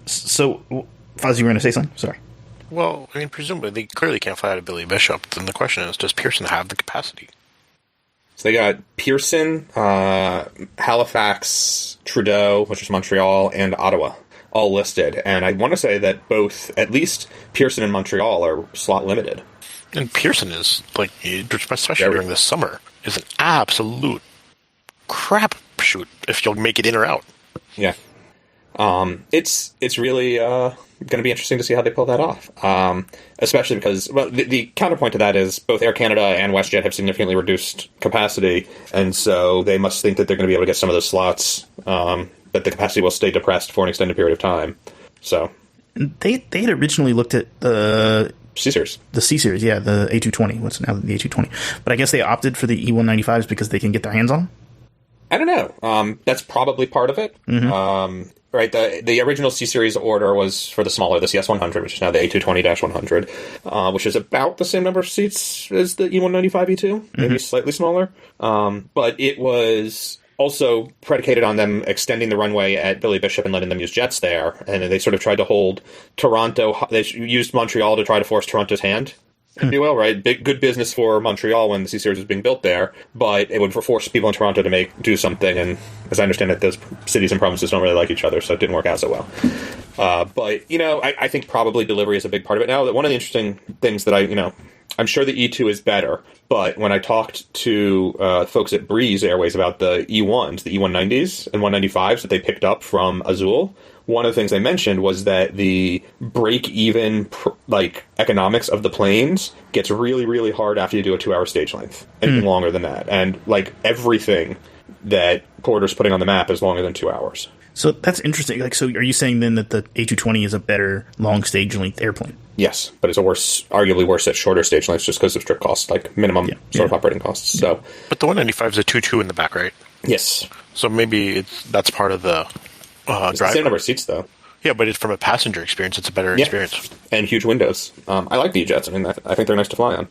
S1: So, Fuzz, you were going to say something? Sorry.
S3: Well, I mean, presumably they clearly can't fly out of Billy Bishop. Then the question is, does Pearson have the capacity?
S2: So they got Pearson, Halifax, Trudeau, which is Montreal, and Ottawa, all listed. And I want to say that both, at least Pearson and Montreal, are slot limited.
S3: And Pearson is, like, especially during the summer, is an absolute crap shoot if you'll make it in or out.
S2: Yeah. It's really going to be interesting to see how they pull that off. Especially because, well, the counterpoint to that is both Air Canada and WestJet have significantly reduced capacity, and so they must think that they're going to be able to get some of those slots, that the capacity will stay depressed for an extended period of time. So
S1: they had originally looked at the
S2: C-Series.
S1: The C-Series, yeah, the A220. What's now the A220? But I guess they opted for the E195s because they can get their hands on them?
S2: I don't know. That's probably part of it. Mm-hmm. Right, the original C-Series order was for the smaller, the CS100, which is now the A220-100, which is about the same number of seats as the E195 E2, maybe slightly smaller. But it was also predicated on them extending the runway at Billy Bishop and letting them use jets there. And they sort of tried to hold Toronto. They used Montreal to try to force Toronto's hand, if you will, right? Good business for Montreal when the C-Series was being built there, but it would force people in Toronto to do something, and as I understand it, those cities and provinces don't really like each other, so it didn't work out so well. But, I think probably delivery is a big part of it now. One of the interesting things that I'm sure the E2 is better, but when I talked to folks at Breeze Airways about the E1s, the E190s and 195s that they picked up from Azul, one of the things they mentioned was that the break-even economics of the planes gets really, really hard after you do a 2-hour stage length. Anything longer than that. And everything that Porter's putting on the map is longer than 2 hours.
S1: So that's interesting. So are you saying then that the A220 is a better long stage length airplane?
S2: Yes, but it's arguably worse at shorter stage lengths just because of strict costs, like minimum of operating costs. So,
S3: but the 195 is a 2.2 in the back, right?
S2: Yes.
S3: So maybe that's part of the drive.
S2: Same number of seats, though.
S3: Yeah, but from a passenger experience, it's a better experience.
S2: And huge windows. I like the jets. I mean, I think they're nice to fly on.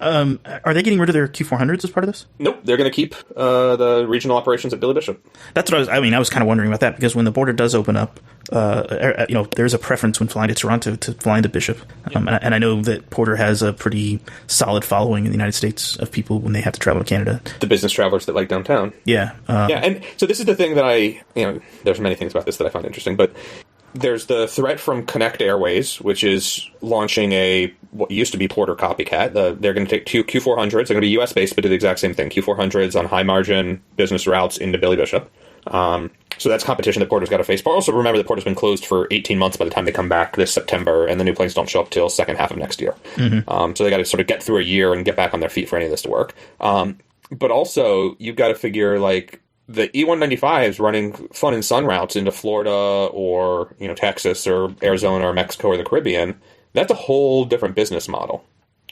S1: Are they getting rid of their Q400s as part of this?
S2: Nope, they're going to keep the regional operations at Billy Bishop.
S1: That's what I was kind of wondering about that, because when the border does open up, there's a preference when flying to Toronto to flying to Bishop. And I know that Porter has a pretty solid following in the United States of people when they have to travel to Canada.
S2: The business travelers that like downtown.
S1: Yeah.
S2: And so this is the thing that there's many things about this that I find interesting, but there's the threat from Connect Airways, which is launching what used to be Porter copycat. They're going to take two Q400s. They're going to be U.S.-based, but do the exact same thing. Q400s on high-margin business routes into Billy Bishop. So that's competition that Porter's got to face. But also remember that Porter's been closed for 18 months by the time they come back this September, and the new planes don't show up till second half of next year. Mm-hmm. So they got to sort of get through a year and get back on their feet for any of this to work. But also, you've got to figure, the E195s running fun and sun routes into Florida or, Texas or Arizona or Mexico or the Caribbean, that's a whole different business model,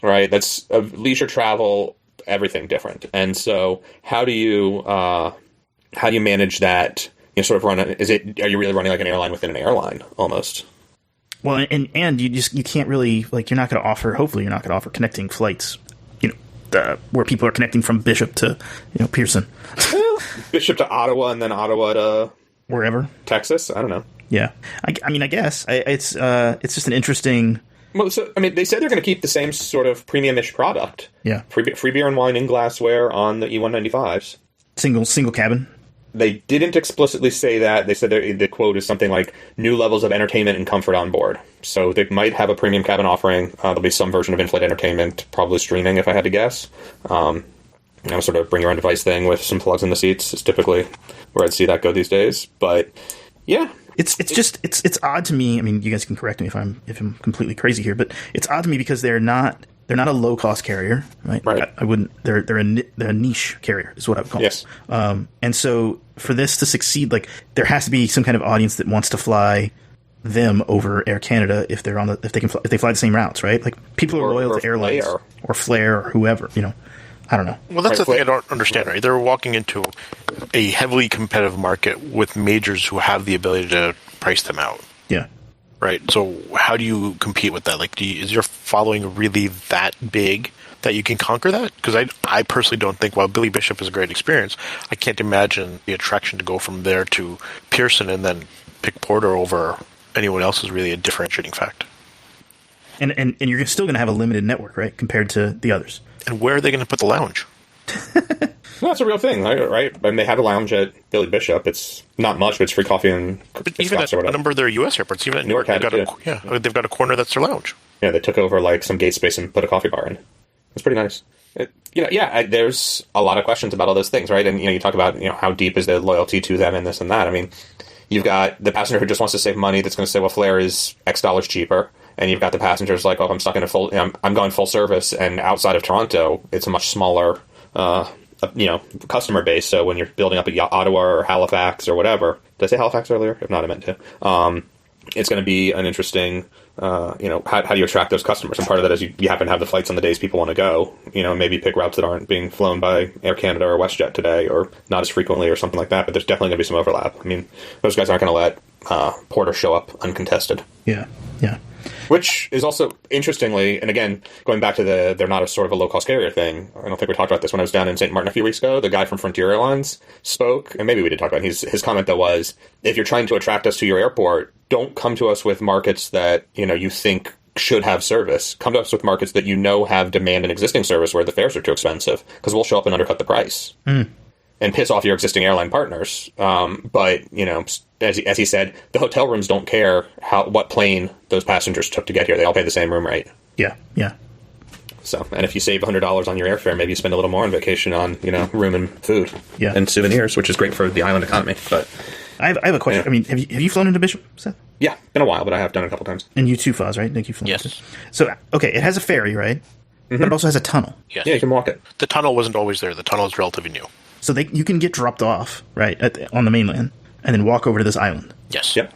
S2: right? That's leisure travel, everything different. And so how do you manage that? Sort of are you really running like an airline within an airline almost?
S1: Well, and you can't really, you're not going to offer, hopefully you're not going to offer connecting flights, where people are connecting from Bishop to, Pearson.
S2: Bishop to Ottawa and then Ottawa to
S1: wherever.
S2: Texas? I don't know.
S1: Yeah. I guess it's just an interesting.
S2: Well, they said they're going to keep the same sort of premium-ish product.
S1: Yeah.
S2: Free beer and wine in glassware on the E195s.
S1: Single cabin.
S2: They didn't explicitly say that. They said the quote is something like new levels of entertainment and comfort on board. So they might have a premium cabin offering. There'll be some version of in-flight entertainment, probably streaming if I had to guess. Sort of bring your own device thing with some plugs in the seats is typically where I'd see that go these days. But yeah, it's odd to me. I mean, you guys can correct me if I'm completely crazy here, but it's odd to me because they're not a low cost carrier, right? Right.
S1: I wouldn't. They're a niche carrier is what I would call
S2: yes.
S1: it. And so for this to succeed, there has to be some kind of audience that wants to fly them over Air Canada if they fly the same routes, right? People are loyal to airlines or Flair or whoever, I don't know.
S3: Well, that's the thing I don't understand, right? They're walking into a heavily competitive market with majors who have the ability to price them out.
S1: Yeah.
S3: Right. So how do you compete with that? Is your following really that big that you can conquer that? Because I personally don't think, while Billy Bishop is a great experience, I can't imagine the attraction to go from there to Pearson and then pick Porter over anyone else is really a differentiating fact.
S1: And you're still going to have a limited network, right, compared to the others.
S3: And where are they going to put the lounge?
S2: Well, that's a real thing, right? I mean, they have a lounge at Billy Bishop. It's not much, but it's free coffee and
S3: even at a number of their U.S. airports, even at Newark, they've got a corner that's their lounge.
S2: Yeah, they took over some gate space and put a coffee bar in. It's pretty nice. There's a lot of questions about all those things, right? And you talk about how deep is the loyalty to them and this and that. I mean, you've got the passenger who just wants to save money that's going to say, well, Flair is X dollars cheaper. And you've got the passengers like, oh, I'm stuck in I'm going full service, and outside of Toronto, it's a much smaller, customer base. So when you're building up at Ottawa or Halifax or whatever, did I say Halifax earlier? If not, I meant to. It's going to be an interesting, how do you attract those customers? And part of that is you happen to have the flights on the days people want to go. Maybe pick routes that aren't being flown by Air Canada or WestJet today, or not as frequently, or something like that. But there's definitely going to be some overlap. I mean, those guys aren't going to let Porter show up uncontested.
S1: Yeah.
S2: Which is also, interestingly, and again, going back to they're not a sort of a low-cost carrier thing, I don't think we talked about this when I was down in St. Martin a few weeks ago. The guy from Frontier Airlines spoke, and maybe we did talk about it. His comment, though, was, if you're trying to attract us to your airport, don't come to us with markets that, you think should have service. Come to us with markets that have demand and existing service where the fares are too expensive, because we'll show up and undercut the price. And piss off your existing airline partners. But, as he said, the hotel rooms don't care what plane those passengers took to get here. They all pay the same room rate.
S1: Yeah.
S2: So, and if you save $100 on your airfare, maybe you spend a little more on vacation on, room and food.
S1: Yeah.
S2: And souvenirs, which is great for the island economy. But
S1: I have a question. Yeah. I mean, have you flown into Bishop, Seth?
S2: Yeah, been a while, but I have done it a couple times.
S1: And you too, Foz, right? Nick, you've flown.
S3: Yes.
S1: So, okay, it has a ferry, right? Mm-hmm. But it also has a tunnel.
S3: Yes.
S2: Yeah, you can walk it.
S3: The tunnel wasn't always there. The tunnel is relatively new.
S1: So you can get dropped off, right, on the mainland, and then walk over to this island.
S3: Yes.
S2: Yep.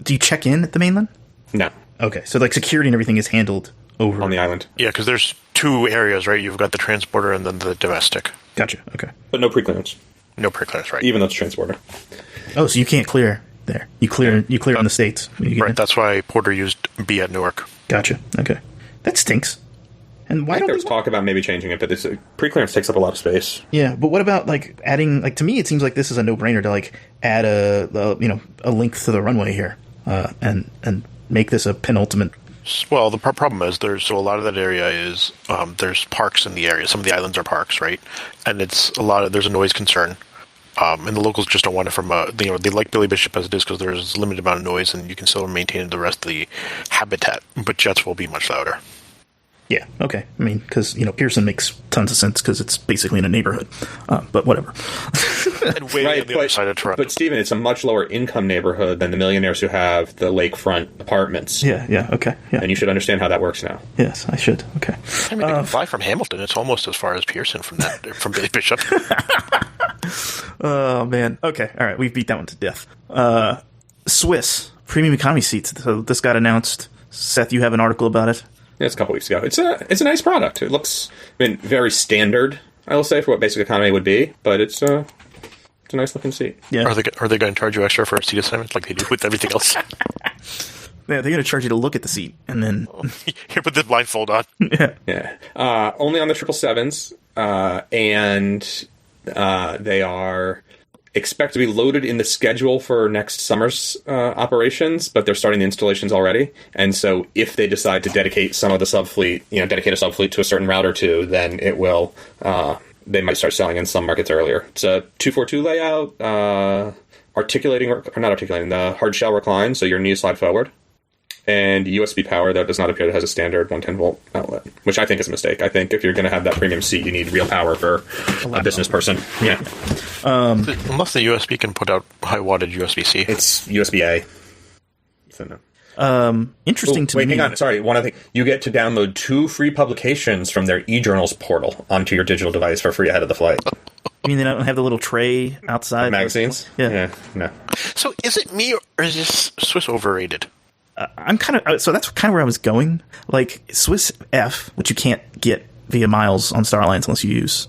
S1: Do you check in at the mainland?
S2: No.
S1: Okay, so security and everything is handled over
S2: on the island.
S3: Yeah, because there's two areas, right? You've got the transporter and then the domestic.
S1: Gotcha. Okay.
S2: But no preclearance.
S3: No preclearance, right?
S2: Even though it's transporter.
S1: Oh, so you can't clear there. You clear in the States. When you get
S3: Right,
S1: in.
S3: that's why Porter used B at Newark.
S1: Gotcha. Okay. That stinks. And why
S2: I think
S1: don't
S2: there was
S1: they-
S2: talk about maybe changing it, but this pre-clearance takes up a lot of space.
S1: Yeah, but what about like adding? Like to me, it seems like this is a no-brainer to like add a length to the runway here, and make this a penultimate.
S3: Well, the problem is a lot of that area is there's parks in the area. Some of the islands are parks, right? And there's a noise concern, and the locals just don't want it from they like Billy Bishop as it is because there's a limited amount of noise and you can still maintain the rest of the habitat. But jets will be much louder.
S1: Yeah. Okay. I mean, because Pearson makes tons of sense because it's basically in a neighborhood, but whatever.
S3: And way on the other side of Toronto.
S2: But Stephen, it's a much lower income neighborhood than the millionaires who have the lakefront apartments.
S1: Yeah. Yeah. Okay. Yeah.
S2: And you should understand how that works now.
S1: Yes, I should. Okay.
S3: I mean, they can fly from Hamilton. It's almost as far as Pearson from Billy Bishop.
S1: Oh man. Okay. All right. We've beat that one to death. Swiss premium economy seats. So this got announced. Seth, you have an article about it.
S2: Yeah, it's a couple weeks ago. It's a nice product. It looks very standard, I will say, for what basic economy would be, but it's a nice looking seat.
S1: Yeah.
S3: Are they going to charge you extra for a seat assignment like they do with everything else?
S1: Yeah, they're going to charge you to look at the seat and then.
S3: Here, put the blindfold on.
S2: Yeah. Only on the 777s, and they are expect to be loaded in the schedule for next summer's operations, but they're starting the installations already. And so if they decide to dedicate some of the subfleet, dedicate a subfleet to a certain route or two, then it will, they might start selling in some markets earlier. It's a 242 layout, not articulating, the hard shell recline, so your knees slide forward. And USB power that does not appear to has a standard 110-volt outlet, which I think is a mistake. I think if you're going to have that premium seat, you need real power for a business person. Yeah.
S3: Unless the USB can put out high wattage USB-C.
S2: It's USB-A. So no.
S1: Interesting to me.
S2: Hang on. Sorry, one other thing. You get to download 2 free publications from their eJournals portal onto your digital device for free ahead of the flight.
S1: I mean, they don't have the little tray outside?
S2: Magazines?
S1: Yeah.
S2: No.
S3: So is it me or is this Swiss overrated?
S1: I'm kind of so that's kind of where I was going. Like Swiss F, which you can't get via miles on Star Alliance unless you use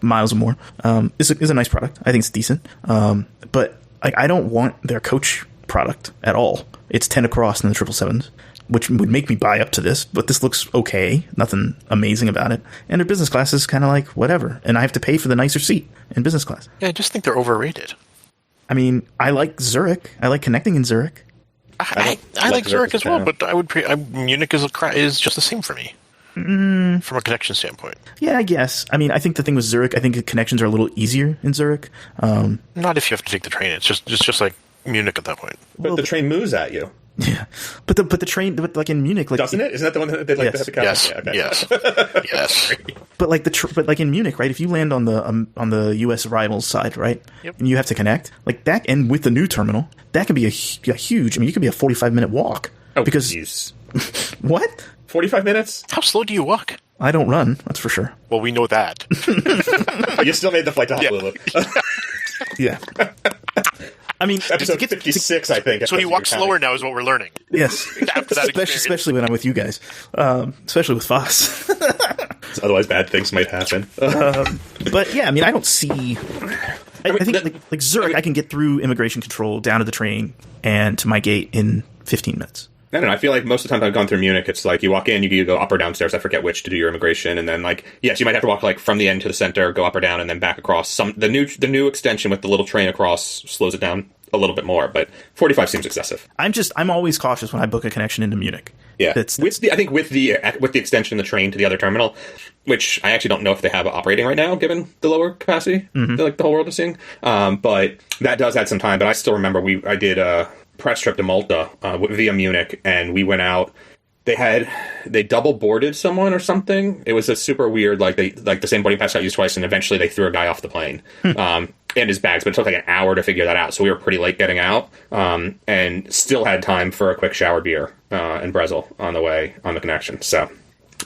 S1: miles or more, is a nice product. I think it's decent, but I don't want their coach product at all. It's 10 across in the 777s, which would make me buy up to this. But this looks okay, nothing amazing about it. And their business class is kind of like whatever, and I have to pay for the nicer seat in business class.
S3: Yeah, I just think they're overrated.
S1: I mean, I like Zurich. I like connecting in Zurich.
S3: I like Zurich as well, but I would Munich is just the same for me from a connection standpoint.
S1: Yeah, I guess. I mean, I think the thing with Zurich, I think the connections are a little easier in Zurich.
S3: Not if you have to take the train. It's just like Munich at that point.
S2: But the train moves at you.
S1: Yeah, but the train, but like in Munich, like
S2: doesn't it? Isn't that the one that they like to have the
S3: Yes,
S2: captain?
S3: yes, yes.
S1: But like but like in Munich, right? If you land on the U.S. arrivals side, right, and you have to connect like that, and with the new terminal, that can be a huge. I mean, you could be a 45-minute walk.
S2: Oh,
S1: because
S2: geez.
S1: What?
S2: 45 minutes?
S3: How slow do you walk?
S1: I don't run. That's for sure.
S3: Well, we know that.
S2: You still made the flight to Honolulu.
S1: Yeah. I mean,
S2: Episode 56, I think.
S3: So you walk slower now is what we're learning.
S1: Yes.
S3: After that
S1: especially when I'm with you guys. Especially with Foss.
S2: Otherwise, bad things might happen.
S1: But yeah, I mean, I don't see. I think like Zurich, I can get through immigration control down to the train and to my gate in 15 minutes.
S2: I don't know. I feel like most of the time I've gone through Munich, it's like you walk in, you go up or downstairs. I forget which to do your immigration, and then like yes, you might have to walk like from the end to the center, go up or down, and then back across. The new extension with the little train across slows it down a little bit more, but 45 seems excessive.
S1: I'm always cautious when I book a connection into Munich.
S2: Yeah, with the extension of the train to the other terminal, which I actually don't know if they have operating right now, given the lower capacity like the whole world is seeing. But that does add some time. But I still remember I did a press trip to Malta via Munich, and we went out. They double boarded someone or something. It was a super weird, the same boarding pass got used twice, and eventually they threw a guy off the plane and his bags. But it took like an hour to figure that out, so we were pretty late getting out, and still had time for a quick shower beer in Bresel on the way on the connection. So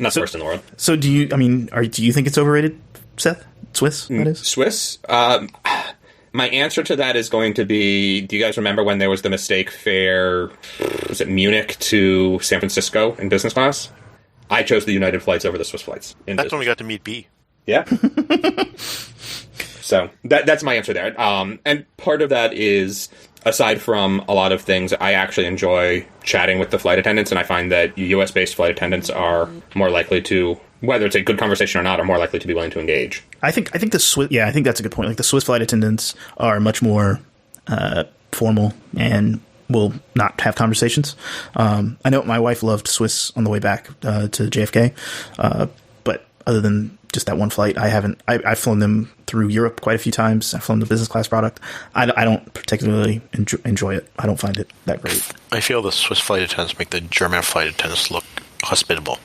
S2: not the worst in the world.
S1: So do you think it's overrated, Seth? Swiss, that is?
S2: Swiss? My answer to that is going to be, do you guys remember when there was the mistake fare, was it Munich to San Francisco in business class? I chose the United flights over the Swiss flights.
S3: That's when we got to meet B.
S2: Yeah. So that's my answer there. And part of that is aside from a lot of things, I actually enjoy chatting with the flight attendants, and I find that US-based flight attendants are more likely to, whether it's a good conversation or not, are more likely to be willing to engage.
S1: I think the Swiss, I think that's a good point. Like the Swiss flight attendants are much more formal and will not have conversations. I know my wife loved Swiss on the way back to JFK, but other than just that one flight, I've flown them through Europe quite a few times. I've flown the business class product. I don't particularly enjoy it. I don't find it that great.
S3: I feel the Swiss flight attendants make the German flight attendants look hospitable.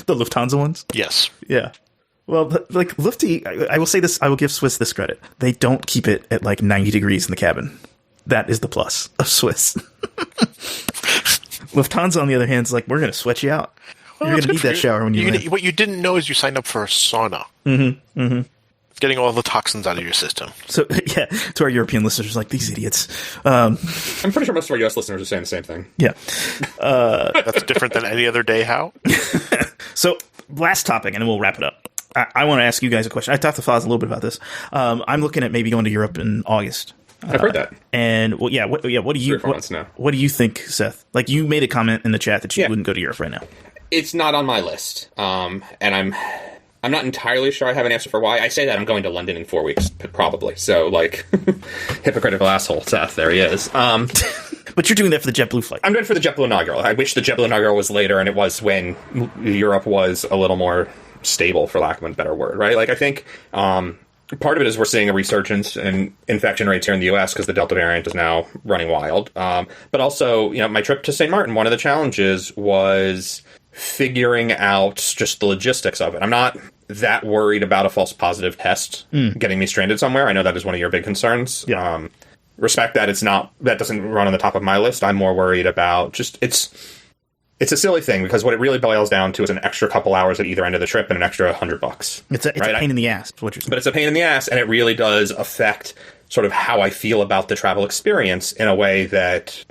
S1: The Lufthansa ones?
S3: Yes.
S1: Yeah. Well, like Lufty, I will say this, I will give Swiss this credit. They don't keep it at like 90 degrees in the cabin. That is the plus of Swiss. Lufthansa, on the other hand, is like, we're going to sweat you out. You're going to need that shower when you land.
S3: What you didn't know is you signed up for a sauna.
S1: Mm-hmm. Mm-hmm.
S3: It's getting all the toxins out of your system.
S1: So, yeah, to our European listeners, like, these idiots.
S2: I'm pretty sure most of our U.S. listeners are saying the same thing.
S1: Yeah.
S3: That's different than any other day, how?
S1: So, last topic, and then we'll wrap it up. I want to ask you guys a question. I talked to Foz a little bit about this. I'm looking at maybe going to Europe in August.
S2: I've heard that.
S1: And what do you
S2: 3 or 4 months now.
S1: What do you think, Seth? Like, you made a comment in the chat that you wouldn't go to Europe right now.
S2: It's not on my list, and I'm not entirely sure I have an answer for why. I say that I'm going to London in 4 weeks, probably. So, like, hypocritical asshole Seth, there he is.
S1: But you're doing that for the JetBlue flight.
S2: I'm doing it for the JetBlue inaugural. I wish the JetBlue inaugural was later, and it was when Europe was a little more stable, for lack of a better word, right? Like, I think part of it is we're seeing a resurgence in infection rates here in the U.S. because the Delta variant is now running wild. But also, my trip to St. Martin, one of the challenges was figuring out just the logistics of it. I'm not that worried about a false positive test getting me stranded somewhere. I know that is one of your big concerns.
S1: Yeah.
S2: Respect that that doesn't run on the top of my list. I'm more worried about just it's a silly thing because what it really boils down to is an extra couple hours at either end of the trip and an extra $100.
S1: It's a pain in the ass, is what you're saying.
S2: But it's a pain in the ass, and it really does affect sort of how I feel about the travel experience in a way that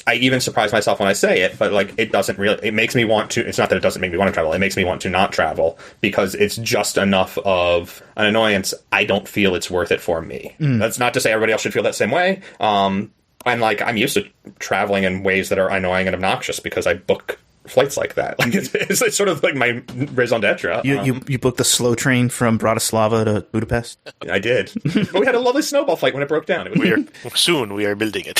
S2: I even surprise myself when I say it, but like it makes me want to, it's not that it doesn't make me want to travel, it makes me want to not travel because it's just enough of an annoyance. I don't feel it's worth it for me. That's not to say everybody else should feel that same way. And like, I'm used to traveling in ways that are annoying and obnoxious because I book flights like that. Like it's sort of like my raison d'etre.
S1: You booked the slow train from Bratislava to Budapest?
S2: I did. But we had a lovely snowball fight when it broke down.
S3: Soon we are building it.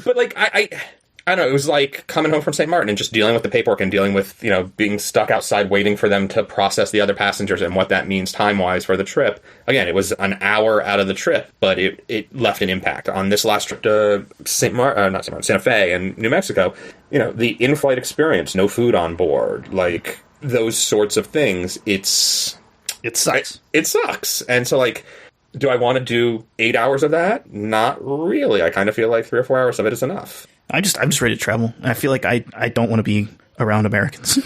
S2: But like, I don't know, it was like coming home from St. Martin and just dealing with the paperwork and dealing with, being stuck outside waiting for them to process the other passengers and what that means time-wise for the trip. Again, it was an hour out of the trip, but it left an impact. On this last trip to Santa Fe and New Mexico, the in-flight experience, no food on board, like those sorts of things, it sucks. It sucks. And so, like, do I want to do 8 hours of that? Not really. I kind of feel like 3 or 4 hours of it is enough.
S1: I'm just ready to travel. I feel like I don't want to be around Americans.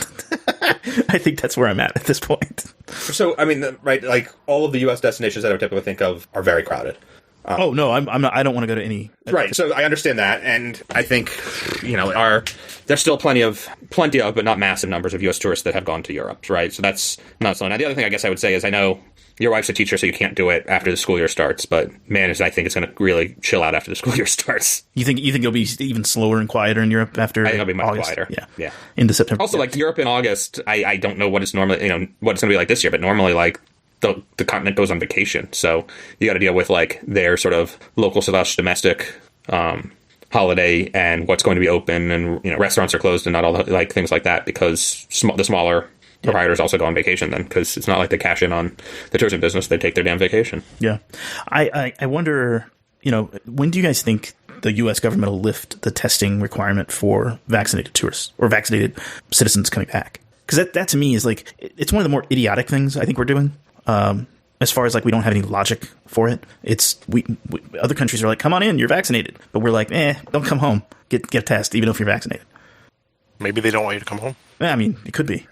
S1: I think that's where I'm at this point.
S2: So, I mean, right, like all of the U.S. destinations that I would typically think of are very crowded.
S1: I'm not. I don't want to go to any.
S2: Right. So I understand that, and I think there's still plenty of, but not massive numbers of U.S. tourists that have gone to Europe. Right. So that's not so. Now the other thing I guess I would say is I know your wife's a teacher, so you can't do it after the school year starts. But man, I think it's going to really chill out after the school year starts. You think it'll be even slower and quieter in Europe after? I think it'll be much
S1: August?
S2: quieter.
S1: Yeah. Into September.
S2: Also, like Europe in August, I don't know what it's normally, what it's going to be like this year, but normally like the continent goes on vacation, so you got to deal with like their sort of local / domestic holiday and what's going to be open, and restaurants are closed and not all the, like things like that because the smaller proprietors also go on vacation then, because it's not like they cash in on the tourism business, they take their damn vacation.
S1: Yeah. I wonder, when do you guys think the U.S. government will lift the testing requirement for vaccinated tourists or vaccinated citizens coming back? Because that to me is like, it's one of the more idiotic things I think we're doing. As far as like, we don't have any logic for it. It's we other countries are like, come on in, you're vaccinated. But we're like, don't come home. Get a test, even if you're vaccinated. Maybe they don't want you to come home. I mean, it could be.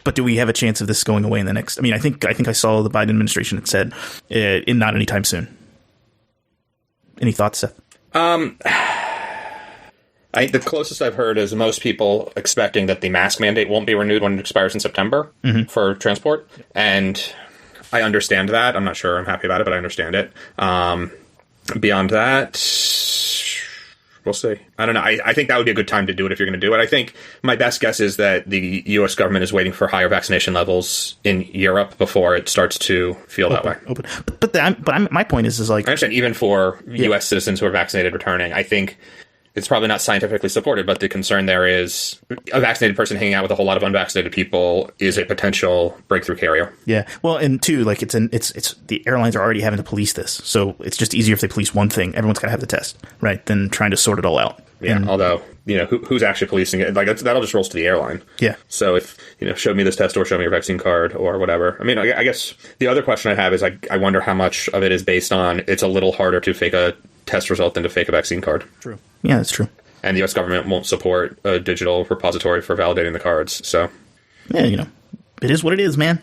S1: But do we have a chance of this going away in the next? I mean, I think I saw the Biden administration had said not anytime soon. Any thoughts, Seth?
S2: The closest I've heard is most people expecting that the mask mandate won't be renewed when it expires in September for transport. And I understand that. I'm not sure I'm happy about it, but I understand it. Beyond that, we'll see. I don't know. I think that would be a good time to do it if you're going to do it. I think my best guess is that the U.S. government is waiting for higher vaccination levels in Europe before it starts to feel that way.
S1: My point is like,
S2: I understand even for U.S. citizens who are vaccinated returning, I think it's probably not scientifically supported, but the concern there is a vaccinated person hanging out with a whole lot of unvaccinated people is a potential breakthrough carrier.
S1: Yeah. Well, and two, like it's the airlines are already having to police this. So it's just easier if they police one thing. Everyone's got to have the test, right? Than trying to sort it all out.
S2: Yeah. Although, who's actually policing it? Like that'll just rolls to the airline.
S1: Yeah.
S2: So if, show me this test or show me your vaccine card or whatever. I mean, I guess the other question I have is I wonder how much of it is based on it's a little harder to fake a test result than to fake a vaccine card.
S1: True. Yeah, that's true.
S2: And the U.S. government won't support a digital repository for validating the cards. So,
S1: yeah, it is what it is, man.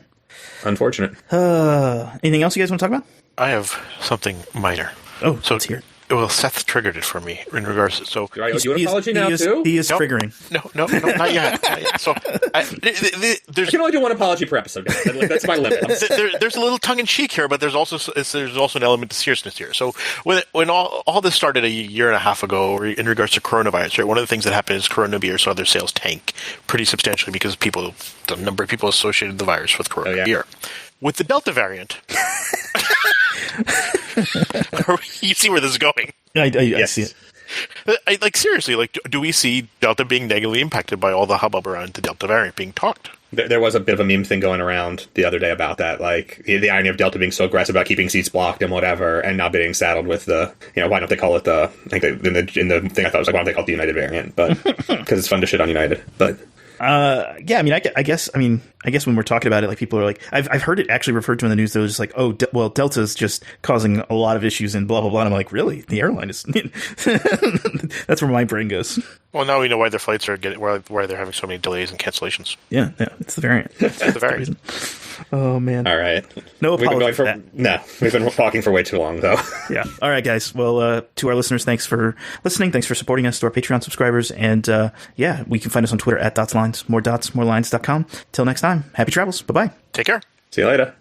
S2: Unfortunate.
S1: Anything else you guys want to talk about?
S3: I have something minor.
S1: Oh, so let's hear it.
S3: Well, Seth triggered it for me in regards to... So,
S2: do I owe you an apology now, too?
S1: He is triggering.
S3: No, not yet. So,
S2: I can only do one apology per episode. That's my limit.
S3: There's a little tongue-in-cheek here, but there's also an element of seriousness here. So, when all this started a year and a half ago in regards to coronavirus, right, one of the things that happened is coronavirus saw their sales tank pretty substantially because the number of people associated the virus with coronavirus. With the Delta variant... You see where this is going.
S1: I see it.
S3: Seriously, do we see Delta being negatively impacted by all the hubbub around the Delta variant being talked?
S2: There was a bit of a meme thing going around the other day about that, like the irony of Delta being so aggressive about keeping seats blocked and whatever, and not being saddled with the, why don't they call it the? I think in the thing I thought was like, why don't they call it the United variant? But because it's fun to shit on United, but.
S1: Yeah, I mean, I guess when we're talking about it, like people are like, I've heard it actually referred to in the news. They were just like, oh, Delta's just causing a lot of issues and blah blah blah. And I'm like, really? The airline is. That's where my brain goes.
S3: Well, now we know why their flights are why they're having so many delays and cancellations.
S1: Yeah, it's the variant. It's
S3: the variant.
S1: Oh man!
S2: All right,
S1: no apology for
S2: that. No, we've been talking for way too long though.
S1: Yeah. All right, guys. Well, to our listeners, thanks for listening. Thanks for supporting us. To our Patreon subscribers, and we can find us on Twitter @DotsLines. More dots, more lines.com. Till next time. Happy travels. Bye bye.
S3: Take care.
S2: See you later.